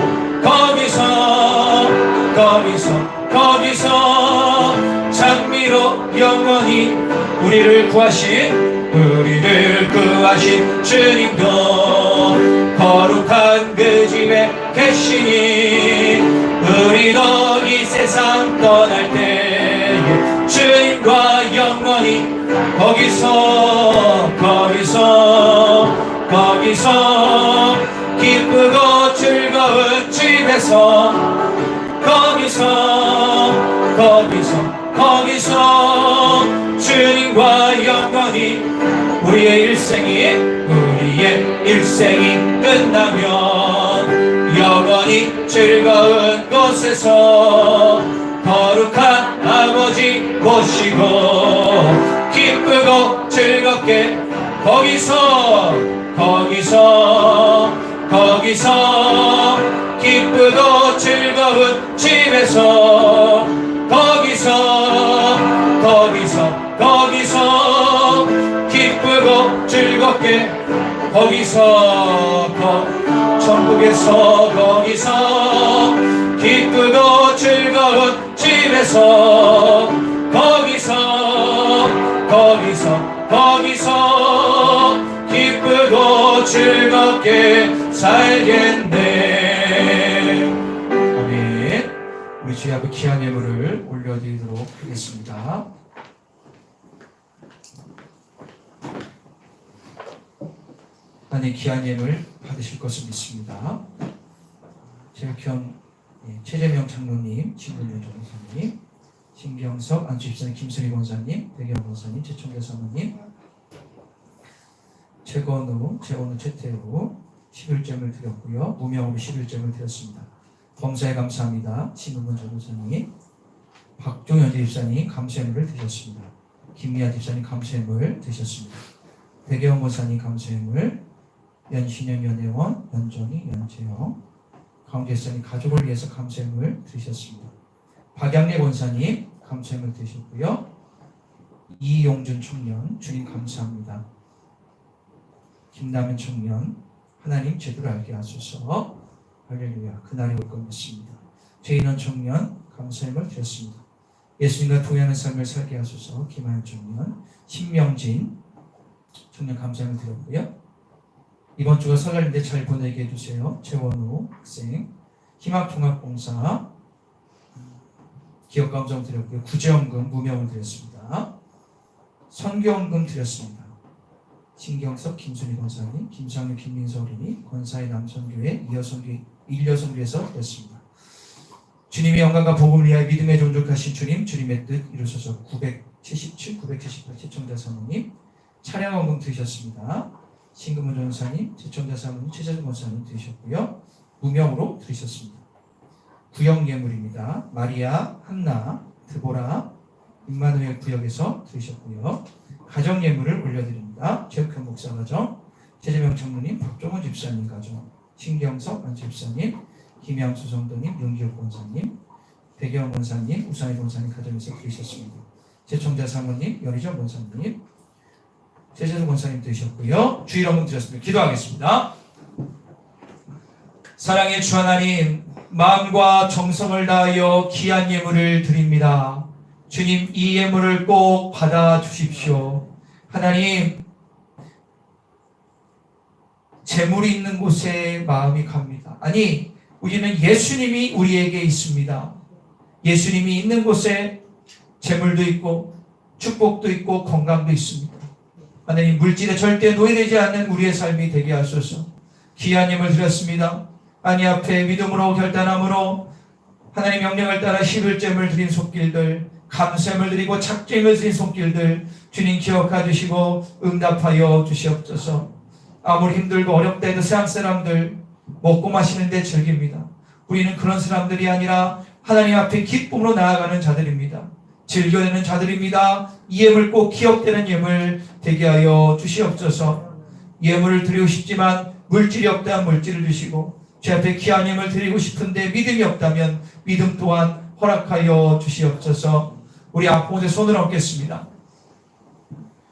거기서 장미로 영원히 우리를 구하신 주님도 거룩한 그 집에 계시니 우리도 이 세상 떠날 때 주님과 영원히 거기서 기쁘고 즐거운 집에서 거기서 주님과 영원히 우리의 일생이 끝나면 영원히 즐거운 곳에서 거룩한 아버지 모시고 기쁘고 즐겁게 거기서 기쁘고 즐거운 집에서 거기서 기쁘고 즐겁게 천국에서 거기서 기쁘고 즐거운 집에서 거기서 기쁘고 즐겁게 살겠네. 아멘. 우리 주의 앞에 귀한 예물을 올려드리도록 하겠습니다. 하나님 귀한 예물 받으실 것을 믿습니다. 제가 귀한 최재명 장로님, 진군현 전사님, 신경석 안주입사님, 김선희 권사님, 백영 권사님, 최청대 사모님, 최건우, 최태우 11점을 드렸고요. 무명으로 11점을 드렸습니다. 범사에 감사합니다. 신은문 전도사님, 박종현 집사님 감사예물을 드렸습니다. 김미아 집사님 감사예물 드셨습니다. 백영 권사님 감사예물, 연신현 연혜원, 연정희, 연재영, 강재사님 가족을 위해서 감사예물 드셨습니다. 박양래 권사님 감사예물 드셨고요. 이용준 청년 주님 감사합니다. 김남현 청년 하나님 제대로 알게 하소서. 할렐루야. 그날이 올 것 믿습니다. 최인원 청년 감사예물 드렸습니다. 예수님과 동행하는 삶을 살게 하소서. 김하연 청년, 신명진 청년 감사예물 드렸고요. 이번 주가 설날인데 잘 보내게 해주세요. 최원우 학생, 희망통합봉사 기업감정 드렸고요. 구제원금 무명을 드렸습니다. 선교원금 드렸습니다. 신경석 김순희 권사님, 김상윤 김민서 어린이, 권사의 남선교회 일여선교에서 드렸습니다. 주님의 영광과 복음을 위하여 믿음에 존족하신 주님의 뜻 이루소서. 977, 978 시청자 사모님 차량원금 드리셨습니다. 신금은 전사님, 시청자 사모님, 최재준 권사님 드리셨고요. 무명으로 드리셨습니다. 구역 예물입니다. 마리아, 한나, 드보라, 임마누엘 구역에서 드리셨고요. 가정 예물을 올려드립니다. 최욱현 목사 가정, 최재명 장로님, 박종원 집사님 가정, 신경석 안 집사님, 김양수 성도님, 윤기욱 권사님, 백영 권사님, 우상희 권사님 가정에서 드리셨습니다. 최청자 사모님, 연희정 권사님, 최재준 권사님 드리셨고요. 주일원금 드렸습니다. 기도하겠습니다. 사랑의 주 하나님, 마음과 정성을 다하여 귀한 예물을 드립니다. 주님, 이 예물을 꼭 받아 주십시오. 하나님, 재물이 있는 곳에 마음이 갑니다. 아니, 우리는 예수님이 우리에게 있습니다. 예수님이 있는 곳에 재물도 있고 축복도 있고 건강도 있습니다. 하나님, 물질에 절대 노예되지 않는 우리의 삶이 되게 하소서. 귀한 예물 드렸습니다. 아니 앞에 믿음으로 결단함으로 하나님 명령을 따라 11잼을 드린 손길들, 감사함을 드리고 착정을 드린 손길들 주님 기억해 주시고 응답하여 주시옵소서. 아무리 힘들고 어렵다 해도 세상 사람들 먹고 마시는데 즐깁니다. 우리는 그런 사람들이 아니라 하나님 앞에 기쁨으로 나아가는 자들입니다. 즐겨내는 자들입니다. 이 예물 꼭 기억되는 예물 되게 하여 주시옵소서. 예물을 드리고 싶지만 물질이 없다면 물질을 주시고 제 앞에 귀한 예물 드리고 싶은데 믿음이 없다면 믿음 또한 허락하여 주시옵소서. 우리 앞곳에 손을 얹겠습니다.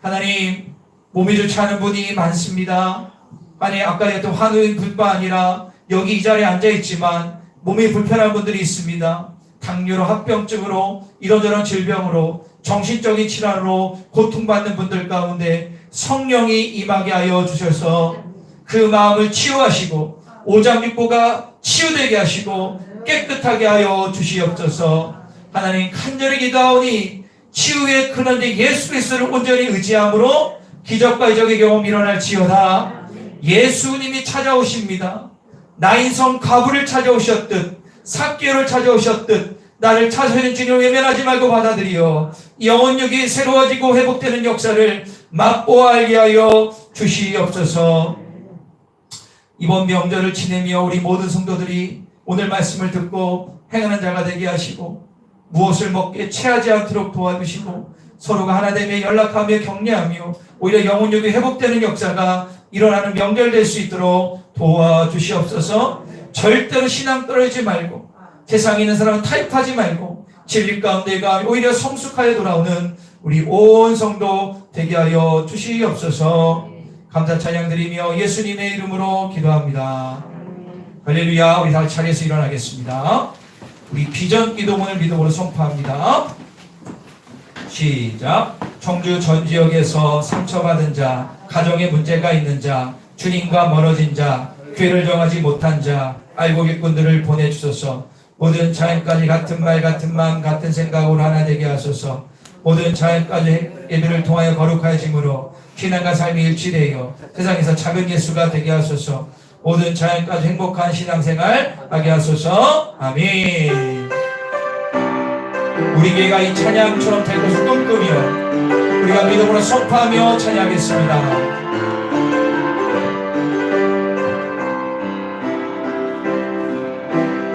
하나님, 몸이 좋지 않은 분이 많습니다. 아니 아까 했던 환우뿐만 아니라 여기 이 자리에 앉아있지만 몸이 불편한 분들이 있습니다. 당뇨로 합병증으로 이러저런 질병으로 정신적인 질환으로 고통받는 분들 가운데 성령이 임하게 하여 주셔서 그 마음을 치유하시고 오장육부가 치유되게 하시고 깨끗하게 하여 주시옵소서. 하나님 간절히 기도하오니 치유의 근원인 예수 그리스도를 온전히 의지함으로 기적과 이적의 경험 일어날지어다. 예수님이 찾아오십니다. 나인성 과부를 찾아오셨듯 삭개를 찾아오셨듯 나를 찾아오는 주님 외면하지 말고 받아들여 영혼력이 새로워지고 회복되는 역사를 맛보아 알게 하여 주시옵소서. 이번 명절을 지내며 우리 모든 성도들이 오늘 말씀을 듣고 행하는 자가 되게 하시고 무엇을 먹게 체하지 않도록 도와주시고 서로가 하나됨에 연락하며 격려하며 오히려 영혼력이 회복되는 역사가 일어나는 명절 될 수 있도록 도와주시옵소서. 절대로 신앙 떨어지지 말고 세상에 있는 사람은 타협하지 말고 진리 가운데가 오히려 성숙하여 돌아오는 우리 온 성도 되게 하여 주시옵소서. 감사 찬양 드리며 예수님의 이름으로 기도합니다. 할렐루야. 우리 다 자리에서 일어나겠습니다. 우리 비전 기도문을 믿음으로 선포합니다. 시작. 청주 전 지역에서 상처받은 자, 가정에 문제가 있는 자, 주님과 멀어진 자, 교회를 정하지 못한 자, 알고객분들을 보내주소서. 모든 자연까지 같은 말, 같은 마음, 같은 생각으로 하나 되게 하소서. 모든 자연까지 예배를 통하여 거룩하여짐으로 신앙과 삶이 일치되어 세상에서 작은 예수가 되게 하소서. 모든 자연까지 행복한 신앙생활 하게 하소서. 아멘. 우리 교회가 이 찬양처럼 될 것을 꿈꾸며 우리가 믿음으로 선포하며 찬양하겠습니다.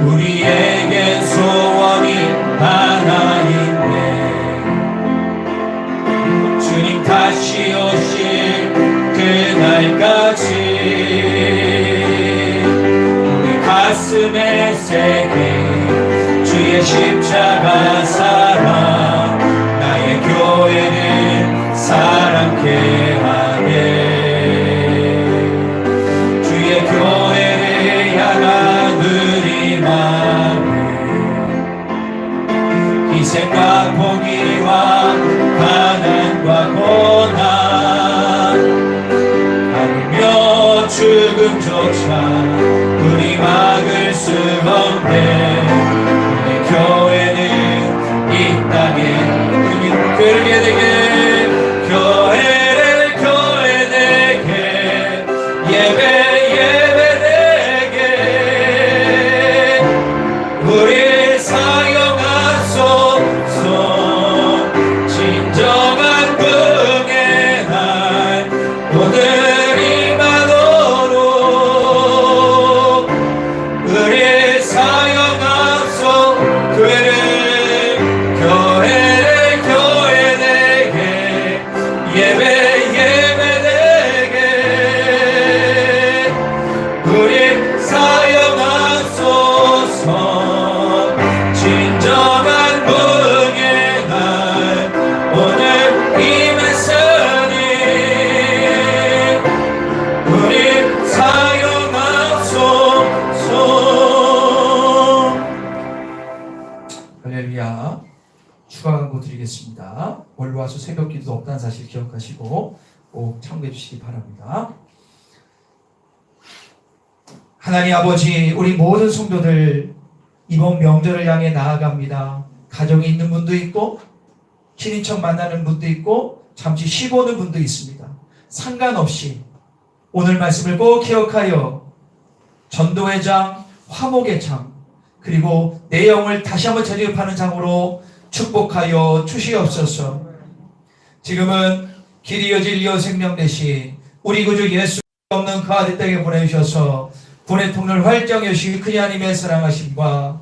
우리에게 소원이 하나 있네. 주님 다시 오실 그날까지 우리 가슴에 새긴 주의 십자가 사랑, 나의 교회를 사랑케 하네. 주의 교회를 향한 우리 마음, 희생과 포기와 가난과 고난, 하루며 죽음조차 우리 막을 수 없네. 우리 교회는 이 땅에 교회를 되게, 교회를 교회 되게, 예배 되게 우리 사용하소서. 진정한 긍의 날 오늘 임하도록 우리 사용하소. 교회를 교회 되게, 예배 되게 우리 사용하소서. 진정한 긍의 날 오늘 임했으니 우리 사용하소서. 할렐루야. 추가 광고 드리겠습니다. 월화수 새벽 기도 없다는 사실 기억하시고 꼭 참고해 주시기 바랍니다. 하나님 아버지, 우리 모든 성도들 이번 명절을 향해 나아갑니다. 가정에 있는 분도 있고 친인척 만나는 분도 있고 잠시 쉬고 오는 분도 있습니다. 상관없이 오늘 말씀을 꼭 기억하여 전도의 장, 화목의 장, 그리고 내 영을 다시 한번 재집하는 장으로 축복하여 주시옵소서. 지금은 길이요 진리요 생명 되신 우리 구주 예수 없는 그 아들 땅에 보내주셔서 분의 통로를 활짝 여시기 큰 하나님의 사랑하심과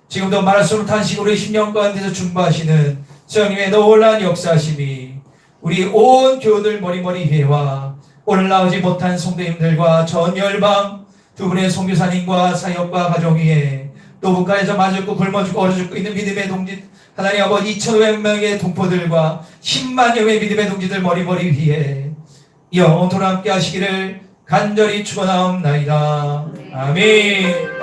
지금도 말할 수 없는 탄식으로 10년 가운데서 중보하시는 성령님의 놀라운 역사하심이 우리 온 교우들 머리머리 회와 오늘 나오지 못한 성도님들과 전 열방 두 분의 선교사님과 사역과 가정 위에 또 북한에서 맞아 죽고 굶어 죽고 얼어 죽고 있는 믿음의 동지 하나님 아버지 2,500명의 동포들과 10만여 명의 믿음의 동지들 머리머리 위에 영원토록 함께 하시기를 간절히 축원하옵나이다. 아멘.